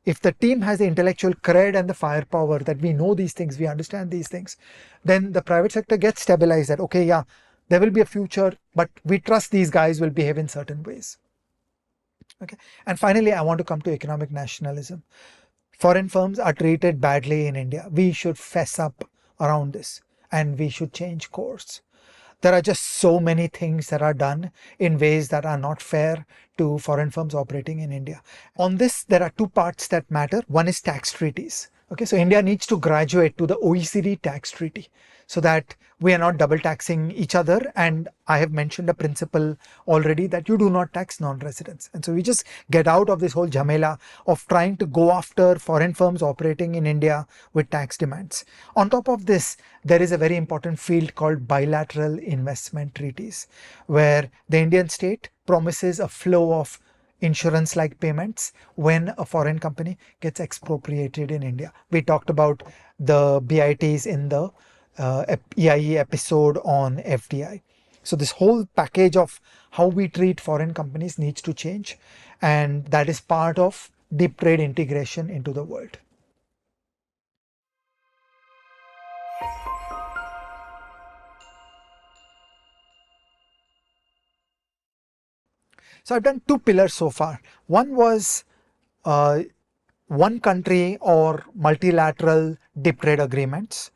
If the team has the intellectual cred and the firepower that we know these things, we understand these things, then the private sector gets stabilized that, okay, yeah, there will be a future, but we trust these guys will behave in certain ways. Okay. And finally, I want to come to economic nationalism. Foreign firms are treated badly in India. We should fess up around this and we should change course. There are just so many things that are done in ways that are not fair to foreign firms operating in India. On this, there are two parts that matter. One is tax treaties. Okay, so India needs to graduate to the OECD tax treaty so that we are not double taxing each other. And I have mentioned a principle already that you do not tax non-residents. And so we just get out of this whole jamela of trying to go after foreign firms operating in India with tax demands. On top of this, there is a very important field called bilateral investment treaties, where the Indian state promises a flow of insurance-like payments when a foreign company gets expropriated in India. We talked about the BITs in the EIE episode on FDI. So this whole package of how we treat foreign companies needs to change, and that is part of deep trade integration into the world. So I've done two pillars so far. One was one country or multilateral deep trade agreements.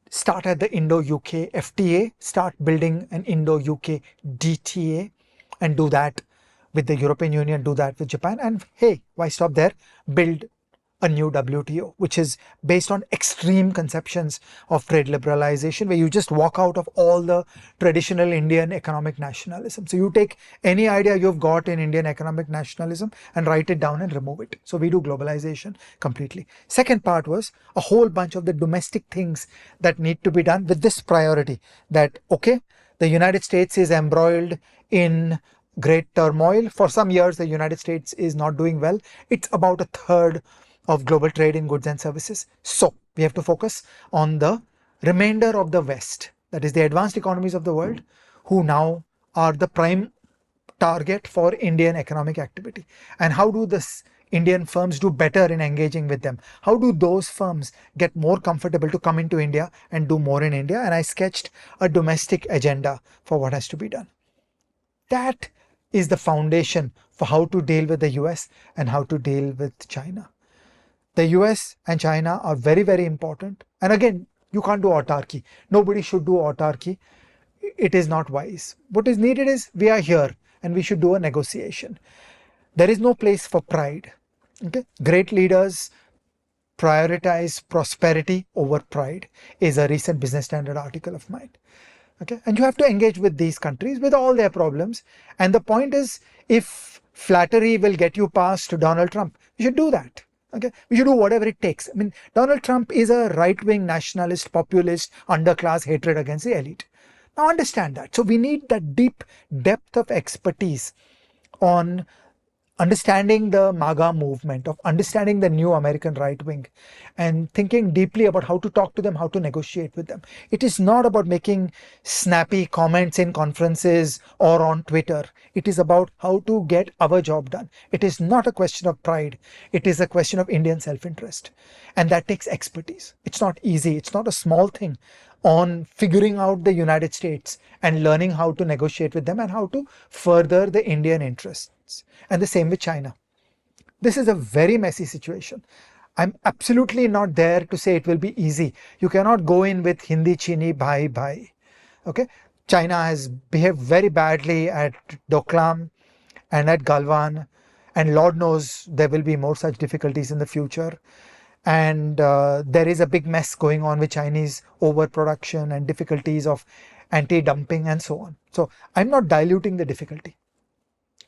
Start at the Indo-UK FTA, start building an Indo-UK DTA, and do that with the European Union, do that with Japan. And hey, why stop there? Build a new WTO, which is based on extreme conceptions of trade liberalization, where you just walk out of all the traditional Indian economic nationalism. So you take any idea you've got in Indian economic nationalism and write it down and remove it. So we do globalization completely. Second part was a whole bunch of the domestic things that need to be done with this priority that, okay, the United States is embroiled in great turmoil. For some years, the United States is not doing well. It's about a third of global trade in goods and services. So we have to focus on the remainder of the West, that is the advanced economies of the world, who now are the prime target for Indian economic activity. And how do this Indian firms do better in engaging with them? How do those firms get more comfortable to come into India and do more in India? And I sketched a domestic agenda for what has to be done. That is the foundation for how to deal with the US and how to deal with China. The US and China are very, very important. And again, you can't do autarky. Nobody should do autarky. It is not wise. What is needed is we are here and we should do a negotiation. There is no place for pride. Okay? Great leaders prioritize prosperity over pride is a recent Business Standard article of mine. Okay? And you have to engage with these countries with all their problems. And the point is, if flattery will get you past Donald Trump, you should do that. Okay, we should do whatever it takes. I mean, Donald Trump is a right-wing nationalist, populist, underclass hatred against the elite. Now understand that. So we need that deep depth of expertise on understanding the MAGA movement, of understanding the new American right wing, and thinking deeply about how to talk to them, how to negotiate with them. It is not about making snappy comments in conferences or on Twitter. It is about how to get our job done. It is not a question of pride. It is a question of Indian self-interest. And that takes expertise. It's not easy. It's not a small thing on figuring out the United States and learning how to negotiate with them and how to further the Indian interests. And the same with China. This is a very messy situation. I'm absolutely not there to say it will be easy. You cannot go in with Hindi chini bhai bhai. Okay? China has behaved very badly at Doklam and at Galwan, and Lord knows there will be more such difficulties in the future. And there is a big mess going on with Chinese overproduction and difficulties of anti-dumping and so on. So I'm not diluting the difficulty.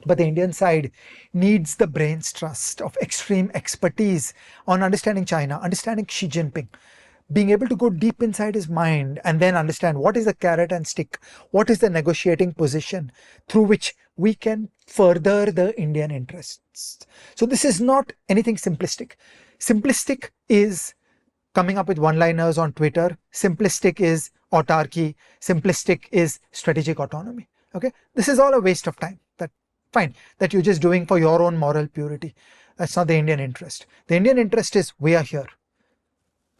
But the Indian side needs the brain's trust of extreme expertise on understanding China, understanding Xi Jinping, being able to go deep inside his mind and then understand what is the carrot and stick, what is the negotiating position through which we can further the Indian interests. So this is not anything simplistic. Simplistic is coming up with one-liners on Twitter. Simplistic is autarky. Simplistic is strategic autonomy. Okay, this is all a waste of time. Fine, that you're just doing for your own moral purity. That's not the Indian interest. The Indian interest is we are here.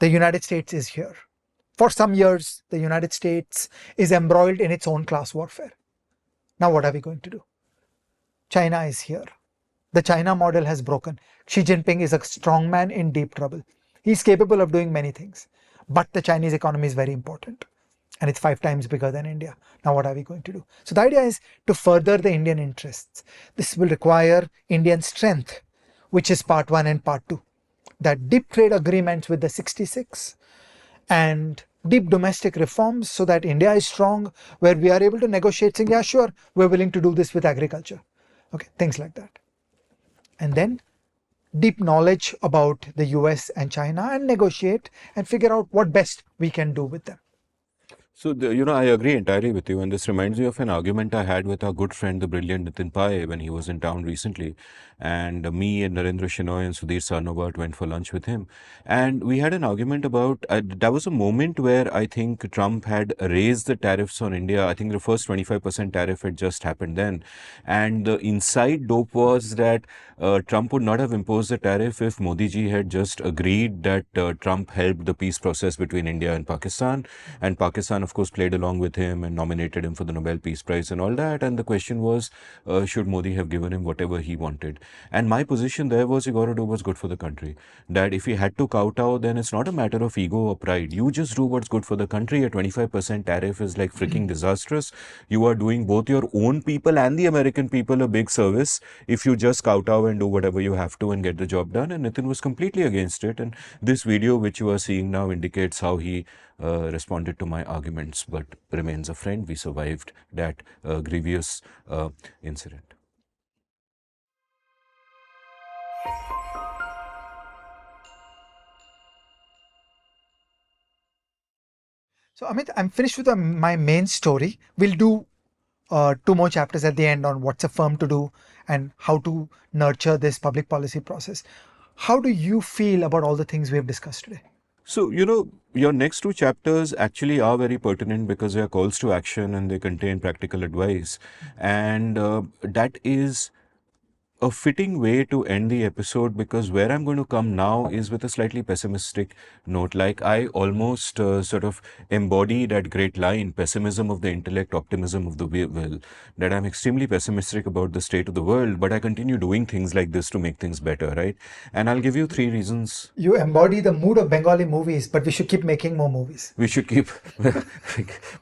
The United States is here. For some years, the United States is embroiled in its own class warfare. Now what are we going to do? China is here. The China model has broken. Xi Jinping is a strong man in deep trouble. He's capable of doing many things. But the Chinese economy is very important. And it's 5 times bigger than India. Now what are we going to do? So the idea is to further the Indian interests. This will require Indian strength, which is part 1 and part 2. That deep trade agreements with the 66 and deep domestic reforms so that India is strong, where we are able to negotiate saying, yeah, sure, we're willing to do this with agriculture. Okay, things like that. And then deep knowledge about the US and China and negotiate and figure out what best we can do with them. So, I agree entirely with you. And this reminds me of an argument I had with our good friend, the brilliant Nitin Pai, when he was in town recently. And me and Narendra Shenoy and Sudhir Sarnobat went for lunch with him. And we had an argument about, that was a moment where I think Trump had raised the tariffs on India. I think the first 25% tariff had just happened then. And the inside dope was that Trump would not have imposed the tariff if Modi ji had just agreed that Trump helped the peace process between India and Pakistan. And Pakistan, of course, played along with him and nominated him for the Nobel Peace Prize and all that. And the question was, should Modi have given him whatever he wanted? And my position there was, you got to do what's good for the country. That if he had to kowtow, then it's not a matter of ego or pride. You just do what's good for the country. A 25% tariff is like freaking disastrous. You are doing both your own people and the American people a big service if you just kowtow and do whatever you have to and get the job done. And Nitin was completely against it. And this video, which you are seeing now, indicates how he responded to my arguments, but remains a friend. We survived that grievous incident. So Amit, I'm finished with my main story. We'll do 2 more chapters at the end on what's a firm to do and how to nurture this public policy process. How do you feel about all the things we have discussed today? So, your next 2 chapters actually are very pertinent because they are calls to action and they contain practical advice. And that is a fitting way to end the episode, because where I'm going to come now is with a slightly pessimistic note. Like I almost sort of embody that great line, pessimism of the intellect, optimism of the will, that I'm extremely pessimistic about the state of the world, but I continue doing things like this to make things better, right? And I'll give you 3 reasons. You embody the mood of Bengali movies, but we should keep making more movies. We should keep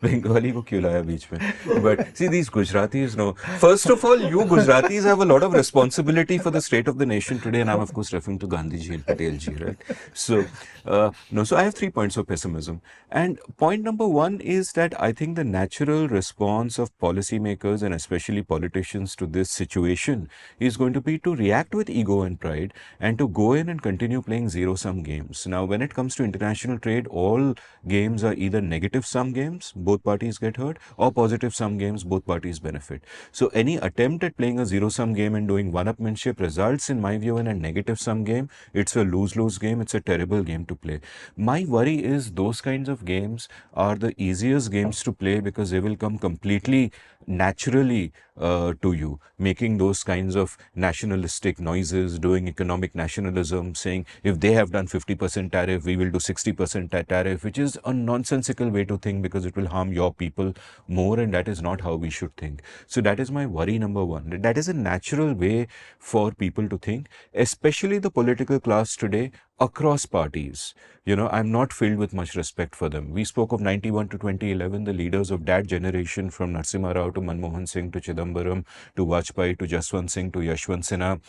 Bengali ko kyun laya beech mein? But see, these Gujaratis, no. First of all, you Gujaratis have a lot of responsibility for the state of the nation today, and I'm of course referring to Gandhi ji and Patel ji, right? So, so I have 3 points of pessimism. And point number 1 is that I think the natural response of policymakers and especially politicians to this situation is going to be to react with ego and pride and to go in and continue playing zero-sum games. Now, when it comes to international trade, all games are either negative-sum games, both parties get hurt, or positive-sum games, both parties benefit. So any attempt at playing a zero-sum game and doing one-upmanship results, in my view, in a negative-sum game. It's a lose-lose game. It's a terrible game to play. My worry is those kinds of games are the easiest games to play because they will come completely naturally to you, making those kinds of nationalistic noises, doing economic nationalism, saying if they have done 50% tariff, we will do 60% tariff, which is a nonsensical way to think because it will harm your people more, and that is not how we should think. So that is my worry number 1. That is a natural way way for people to think, especially the political class today across parties. I'm not filled with much respect for them. We spoke of 91 to 2011, the leaders of that generation, from Narasimha Rao to Manmohan Singh to Chidambaram to Vajpayee to Jaswant Singh to Yashwant Sinha,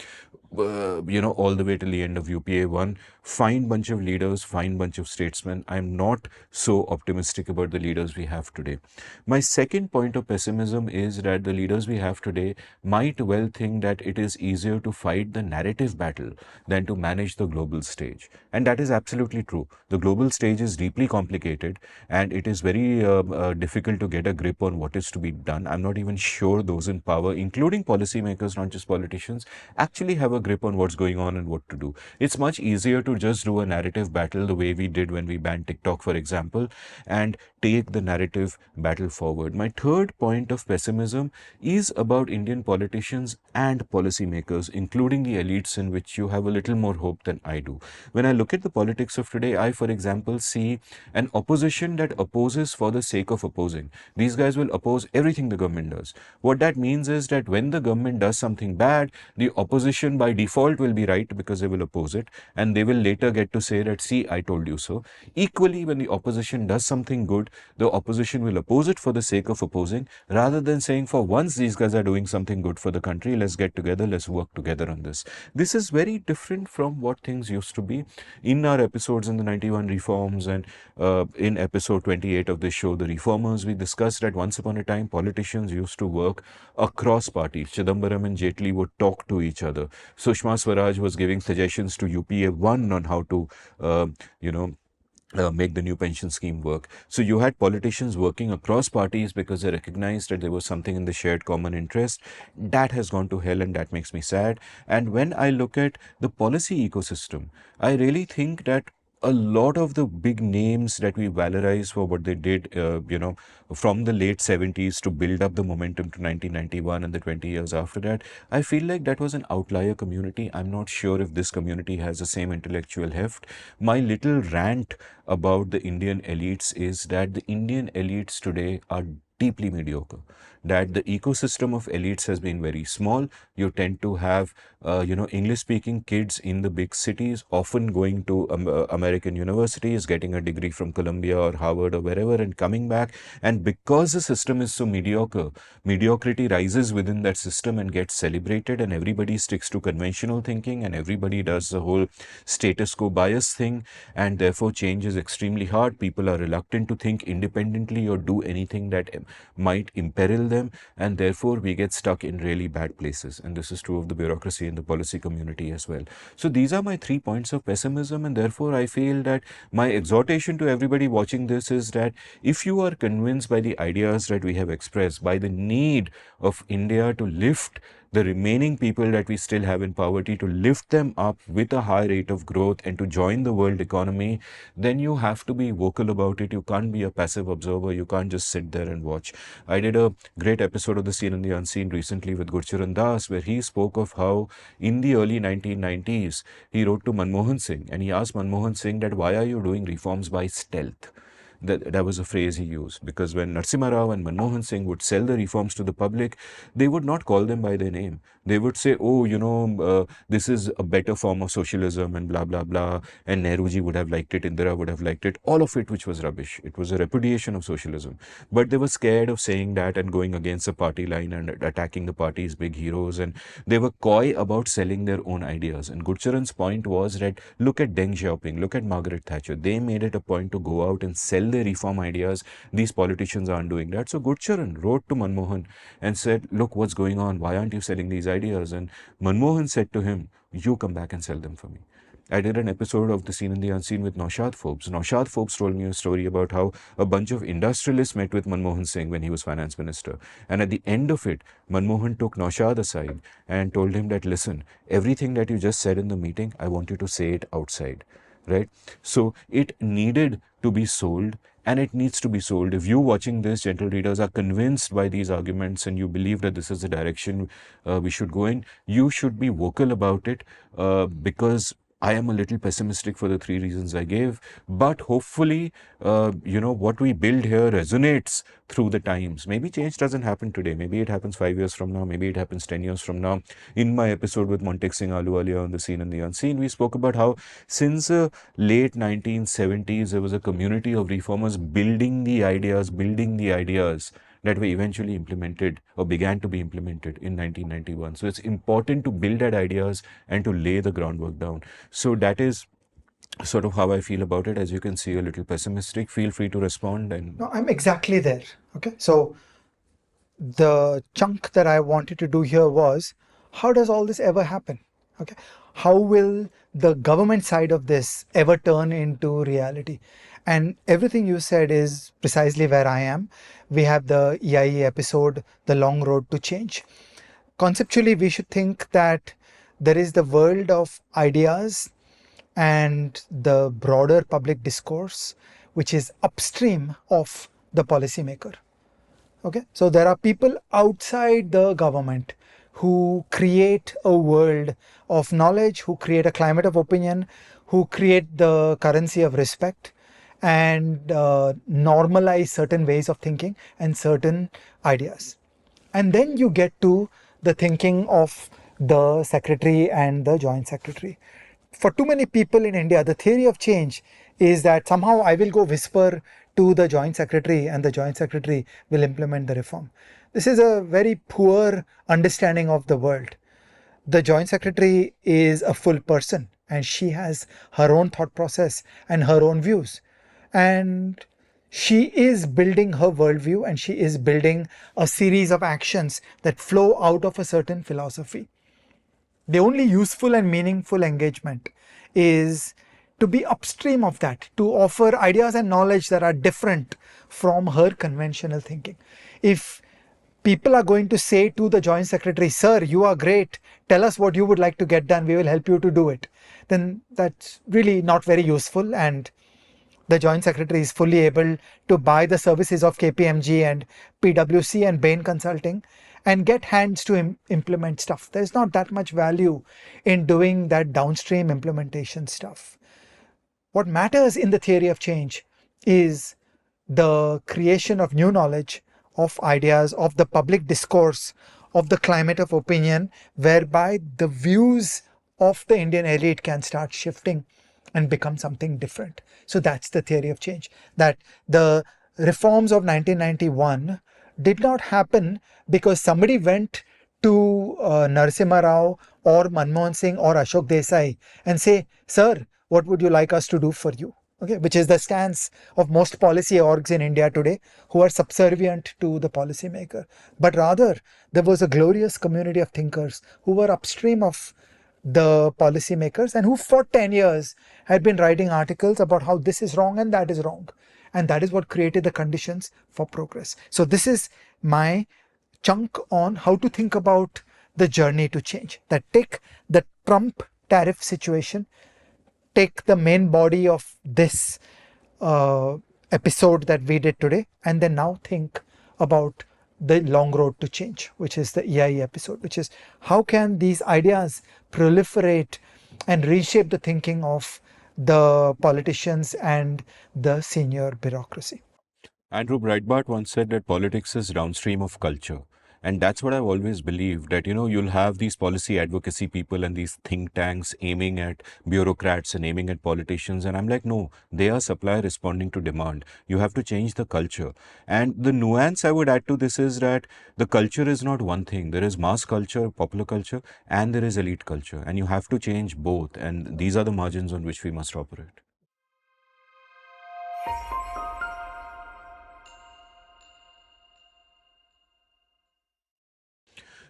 all the way till the end of UPA 1. Fine bunch of leaders, fine bunch of statesmen. I'm not so optimistic about the leaders we have today. My second point of pessimism is that the leaders we have today might well think that it is easier to fight the narrative battle than to manage the global stage. And that is absolutely true. The global stage is deeply complicated, and it is very difficult to get a grip on what is to be done. I'm not even sure those in power, including policymakers, not just politicians, actually have a grip on what's going on and what to do. It's much easier to just do a narrative battle the way we did when we banned TikTok, for example, and take the narrative battle forward. My third point of pessimism is about Indian politicians and policymakers, including the elites, in which you have a little more hope than I do. When I look at the politics of today, I, for example, see an opposition that opposes for the sake of opposing. These guys will oppose everything the government does. What that means is that when the government does something bad, the opposition by default will be right because they will oppose it, and they will later get to say that, see, I told you so. Equally, when the opposition does something good, the opposition will oppose it for the sake of opposing, rather than saying, for once these guys are doing something good for the country, let's get together, let's work together on this. This is very different from what things used to be. In our episodes in the 91 reforms and in episode 28 of this show, The Reformers, we discussed that once upon a time, politicians used to work across parties. Chidambaram and Jaitley would talk to each other. Sushma Swaraj was giving suggestions to UPA 1 on how to, make the new pension scheme work. So you had politicians working across parties because they recognized that there was something in the shared common interest. That has gone to hell, and that makes me sad. And when I look at the policy ecosystem, I really think that a lot of the big names that we valorize for what they did, from the late 70s to build up the momentum to 1991 and the 20 years after that, I feel like that was an outlier community. I'm not sure if this community has the same intellectual heft. My little rant about the Indian elites is that the Indian elites today are deeply mediocre, that the ecosystem of elites has been very small. You tend to have, English speaking kids in the big cities, often going to American universities, getting a degree from Columbia or Harvard or wherever, and coming back. And because the system is so mediocre, mediocrity rises within that system and gets celebrated, and everybody sticks to conventional thinking, and everybody does the whole status quo bias thing, and therefore change is extremely hard. People are reluctant to think independently or do anything that might imperil them, and therefore we get stuck in really bad places. And this is true of the bureaucracy and the policy community as well. So these are my 3 points of pessimism, and therefore I feel that my exhortation to everybody watching this is that if you are convinced by the ideas that we have expressed, by the need of India to lift the remaining people that we still have in poverty, to lift them up with a high rate of growth and to join the world economy, then you have to be vocal about it. You can't be a passive observer. You can't just sit there and watch. I did a great episode of The Seen and the Unseen recently with Gurcharan Das, where he spoke of how in the early 1990s, he wrote to Manmohan Singh, and he asked Manmohan Singh that, why are you doing reforms by stealth? That was a phrase he used, because when Narasimha Rao and Manmohan Singh would sell the reforms to the public, they would not call them by their name. They would say, oh, this is a better form of socialism and blah, blah, blah. And Nehruji would have liked it, Indira would have liked it, all of it, which was rubbish. It was a repudiation of socialism. But they were scared of saying that and going against the party line and attacking the party's big heroes. And they were coy about selling their own ideas. And Gurcharan's point was that, look at Deng Xiaoping, look at Margaret Thatcher. They made it a point to go out and sell their reform ideas. These politicians aren't doing that. So Gurcharan wrote to Manmohan and said, look, what's going on? Why aren't you selling these ideas? And Manmohan said to him, you come back and sell them for me. I did an episode of The Seen and the Unseen with Naushad Forbes. Naushad Forbes told me a story about how a bunch of industrialists met with Manmohan Singh when he was finance minister. And at the end of it, Manmohan took Naushad aside and told him that, listen, everything that you just said in the meeting, I want you to say it outside. Right? So it needed to be sold, and it needs to be sold. If you watching this, gentle readers, are convinced by these arguments and you believe that this is the direction we should go in, you should be vocal about it, because I am a little pessimistic for the three reasons I gave, but hopefully, what we build here resonates through the times. Maybe change doesn't happen today. Maybe it happens 5 years from now. Maybe it happens 10 years from now. In my episode with Montek Singh Ahluwalia on the Seen and the Unseen, we spoke about how since late 1970s, there was a community of reformers building the ideas that were eventually implemented or began to be implemented in 1991. So it's important to build that ideas and to lay the groundwork down. So that is sort of how I feel about it. As you can see, a little pessimistic. Feel free to respond. And No, I'm exactly there. Okay. So the chunk that I wanted to do here was, how does all this ever happen? Okay. How will the government side of this ever turn into reality? And everything you said is precisely where I am. We have the EIE episode, The Long Road to Change. Conceptually, we should think that there is the world of ideas and the broader public discourse, which is upstream of the policymaker. Okay, so there are people outside the government who create a world of knowledge, who create a climate of opinion, who create the currency of respect, and normalize certain ways of thinking and certain ideas. And then you get to the thinking of the secretary and the joint secretary. For too many people in India, the theory of change is that somehow I will go whisper to the joint secretary and the joint secretary will implement the reform. This is a very poor understanding of the world. The joint secretary is a full person and she has her own thought process and her own views. And she is building her worldview and she is building a series of actions that flow out of a certain philosophy. The only useful and meaningful engagement is to be upstream of that, to offer ideas and knowledge that are different from her conventional thinking. If people are going to say to the joint secretary, sir, you are great, tell us what you would like to get done, we will help you to do it, then that's really not very useful, and the joint secretary is fully able to buy the services of KPMG and PwC and Bain Consulting and get hands to implement stuff. There's not that much value in doing that downstream implementation stuff. What matters in the theory of change is the creation of new knowledge, of ideas, of the public discourse, of the climate of opinion, whereby the views of the Indian elite can start shifting and become something different. So that's the theory of change. That the reforms of 1991 did not happen because somebody went to Narasimha Rao or Manmohan Singh or Ashok Desai and say, sir, what would you like us to do for you? Okay, which is the stance of most policy orgs in India today who are subservient to the policymaker. But rather, there was a glorious community of thinkers who were upstream of the policymakers and who for 10 years had been writing articles about how this is wrong and that is wrong. And that is what created the conditions for progress. So this is my chunk on how to think about the journey to change. That take the Trump tariff situation, take the main body of this episode that we did today, and then now think about the long road to change, which is the EIE episode, which is how can these ideas proliferate and reshape the thinking of the politicians and the senior bureaucracy. Andrew Breitbart once said that politics is downstream of culture. And that's what I've always believed, that, you'll have these policy advocacy people and these think tanks aiming at bureaucrats and aiming at politicians. And I'm like, no, they are supply responding to demand. You have to change the culture. And the nuance I would add to this is that the culture is not one thing. There is mass culture, popular culture, and there is elite culture. And you have to change both. And these are the margins on which we must operate.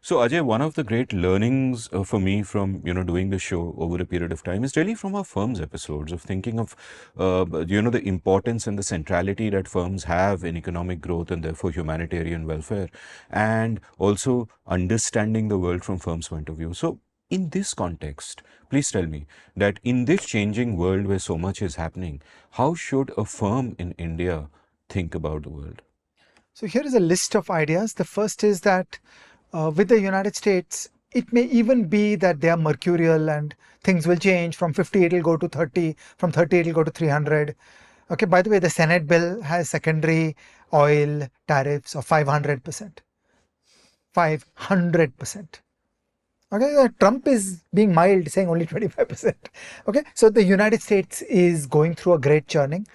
So Ajay, one of the great learnings for me from doing the show over a period of time is really from our firm's episodes of thinking of the importance and the centrality that firms have in economic growth and therefore humanitarian welfare, and also understanding the world from firms' point of view. So in this context, please tell me that in this changing world where so much is happening, how should a firm in India think about the world? So here is a list of ideas. The first is that with the United States, it may even be that they are mercurial and things will change. From 50 it'll go to 30, from 30 it'll go to 300. Okay, by the way, the Senate bill has secondary oil tariffs of 500%. 500%. Okay, Trump is being mild, saying only 25%. Okay, so the United States is going through a great churning,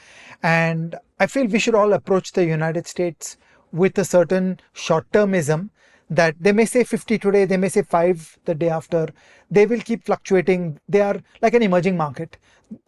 and I feel we should all approach the United States with a certain short-termism that they may say 50 today, they may say 5 the day after. They will keep fluctuating. They are like an emerging market.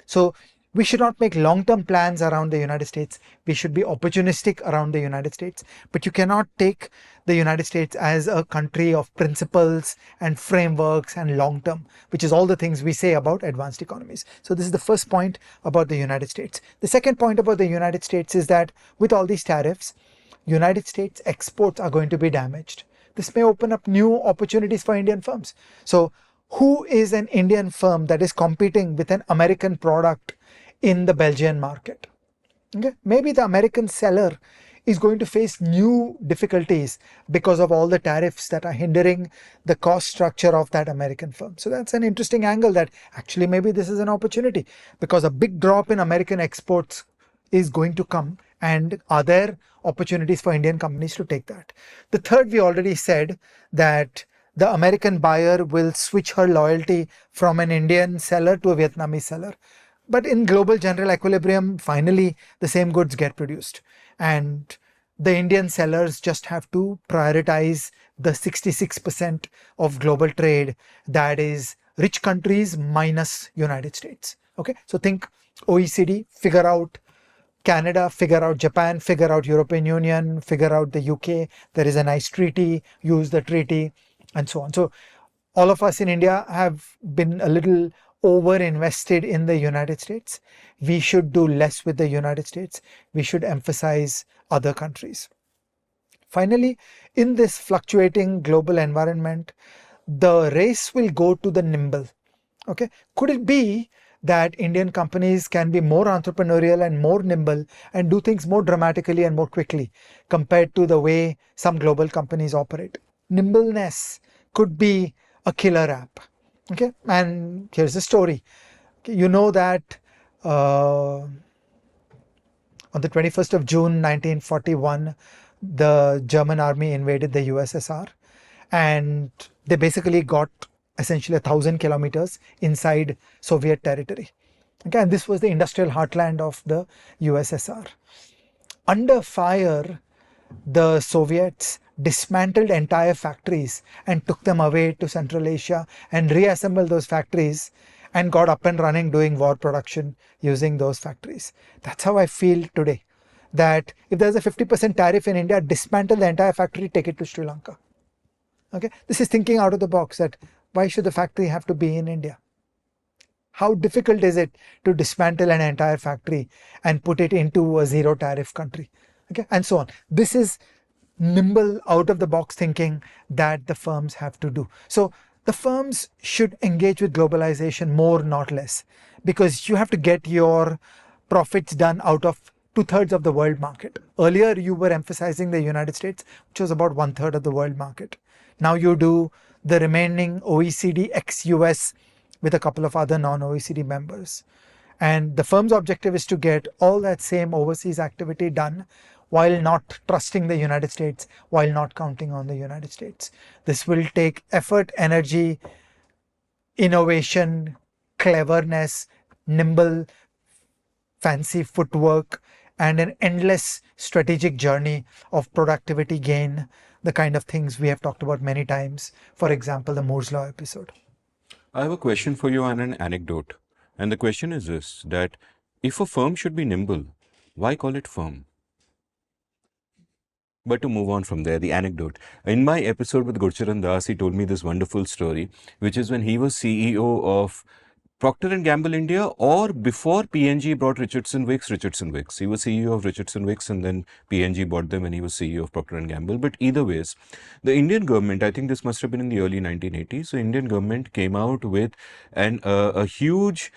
So we should not make long-term plans around the United States. We should be opportunistic around the United States. But you cannot take the United States as a country of principles and frameworks and long-term, which is all the things we say about advanced economies. So this is the first point about the United States. The second point about the United States is that with all these tariffs, United States exports are going to be damaged. This may open up new opportunities for Indian firms. So who is an Indian firm that is competing with an American product in the Belgian market? Okay, maybe the American seller is going to face new difficulties because of all the tariffs that are hindering the cost structure of that American firm. So that's an interesting angle, that actually maybe this is an opportunity, because a big drop in American exports is going to come, and are there opportunities for Indian companies to take that? The third, we already said that the American buyer will switch her loyalty from an Indian seller to a Vietnamese seller. But in global general equilibrium, finally, the same goods get produced. And the Indian sellers just have to prioritize the 66% of global trade that is rich countries minus United States. Okay, so think OECD, figure out Canada, figure out Japan, figure out European Union, figure out the UK. There is a nice treaty, use the treaty, and so on. So all of us in India have been a little over invested in the United States. We should do less with the United States. We should emphasize other countries. Finally, in this fluctuating global environment, the race will go to the nimble. Okay, could it be that Indian companies can be more entrepreneurial and more nimble and do things more dramatically and more quickly compared to the way some global companies operate? Nimbleness could be a killer app. Okay, and here's the story. You know that on the 21st of June 1941, the German army invaded the USSR, and they basically got essentially 1,000 kilometers inside Soviet territory. Okay, and this was the industrial heartland of the USSR. Under fire, the Soviets dismantled entire factories and took them away to Central Asia and reassembled those factories and got up and running doing war production using those factories. That's how I feel today, that if there's a 50% tariff in India, dismantle the entire factory, take it to Sri Lanka. Okay, this is thinking out of the box, that why should the factory have to be in India? How difficult is it to dismantle an entire factory and put it into a zero tariff country? Okay, and so on. This is nimble, out of the box thinking that the firms have to do. So the firms should engage with globalization more, not less, because you have to get your profits done out of 2/3 of the world market. Earlier, you were emphasizing the United States, which was about 1/3 of the world market. Now you do the remaining OECD ex-US with a couple of other non-OECD members. And the firm's objective is to get all that same overseas activity done while not trusting the United States, while not counting on the United States. This will take effort, energy, innovation, cleverness, nimble, fancy footwork, and an endless strategic journey of productivity gain, the kind of things we have talked about many times. For example, the Moore's Law episode. I have a question for you and an anecdote. And the question is this, that if a firm should be nimble, why call it firm? But to move on from there, the anecdote. In my episode with Gurcharan Das, he told me this wonderful story, which is when he was CEO of Procter & Gamble India, or before P&G bought Richardson Wicks. He was CEO of Richardson Wicks, and then P&G bought them and he was CEO of Procter & Gamble. But either ways, the Indian government, I think this must have been in the early 1980s, the Indian government came out with a huge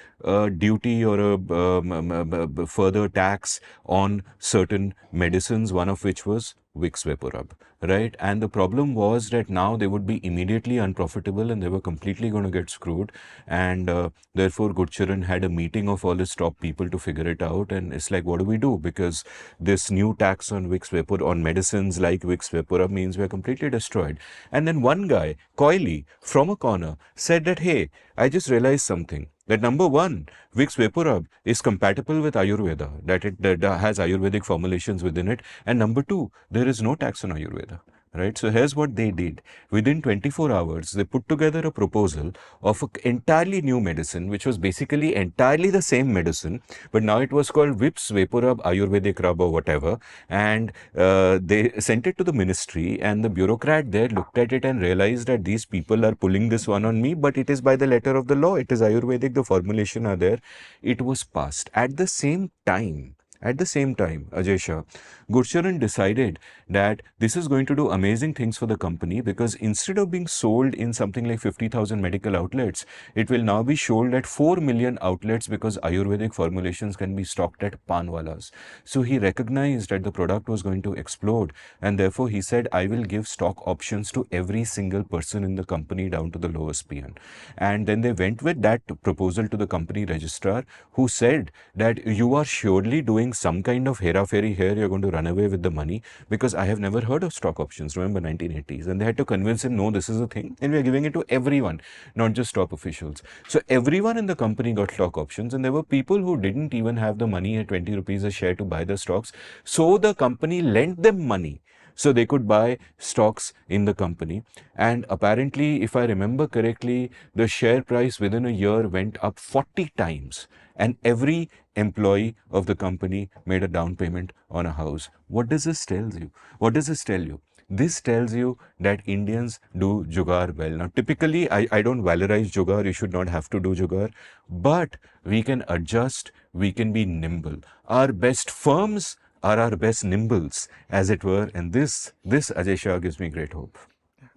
duty or a further tax on certain medicines, one of which was Vicks VapoRub, right? And the problem was that now they would be immediately unprofitable and they were completely going to get screwed. And therefore, Gurcharan had a meeting of all his top people to figure it out. And it's like, what do we do? Because this new tax on Vicks Vapor, on medicines like Vicks VapoRub means we're completely destroyed. And then one guy, coyly, from a corner, said that, hey, I just realized something. That number one, Vicks VapoRub is compatible with Ayurveda, that it has Ayurvedic formulations within it. And number two, there is no tax on Ayurveda. Right. So here's what they did. Within 24 hours, they put together a proposal of an entirely new medicine, which was basically entirely the same medicine, but now it was called Vips Vaporub Ayurvedic Rub or whatever. And they sent it to the ministry, and the bureaucrat there looked at it and realized that these people are pulling this one on me, but it is by the letter of the law. It is Ayurvedic. The formulation are there. It was passed. At the same time, Ajay Shah, Gurcharan decided that this is going to do amazing things for the company, because instead of being sold in something like 50,000 medical outlets, it will now be sold at 4 million outlets, because Ayurvedic formulations can be stocked at panwalas. So he recognized that the product was going to explode, and therefore he said, I will give stock options to every single person in the company down to the lowest peon. And then they went with that proposal to the company registrar, who said that you are surely doing some kind of hera-fairy here, you're going to run away with the money, because I have never heard of stock options. Remember 1980s. And they had to convince him, no, this is a thing, and we're giving it to everyone, not just top officials. So everyone in the company got stock options, and there were people who didn't even have the money at 20 rupees a share to buy the stocks. So the company lent them money so they could buy stocks in the company. And apparently, if I remember correctly, the share price within a year went up 40 times. And every employee of the company made a down payment on a house. What does this tell you? What does this tell you? This tells you that Indians do jugaad well. Now, typically, I don't valorize jugaad. You should not have to do jugaad. But we can adjust. We can be nimble. Our best firms are our best nimbles, as it were. And this Ajay Shah gives me great hope.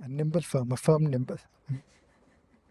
A nimble firm, a firm nimble.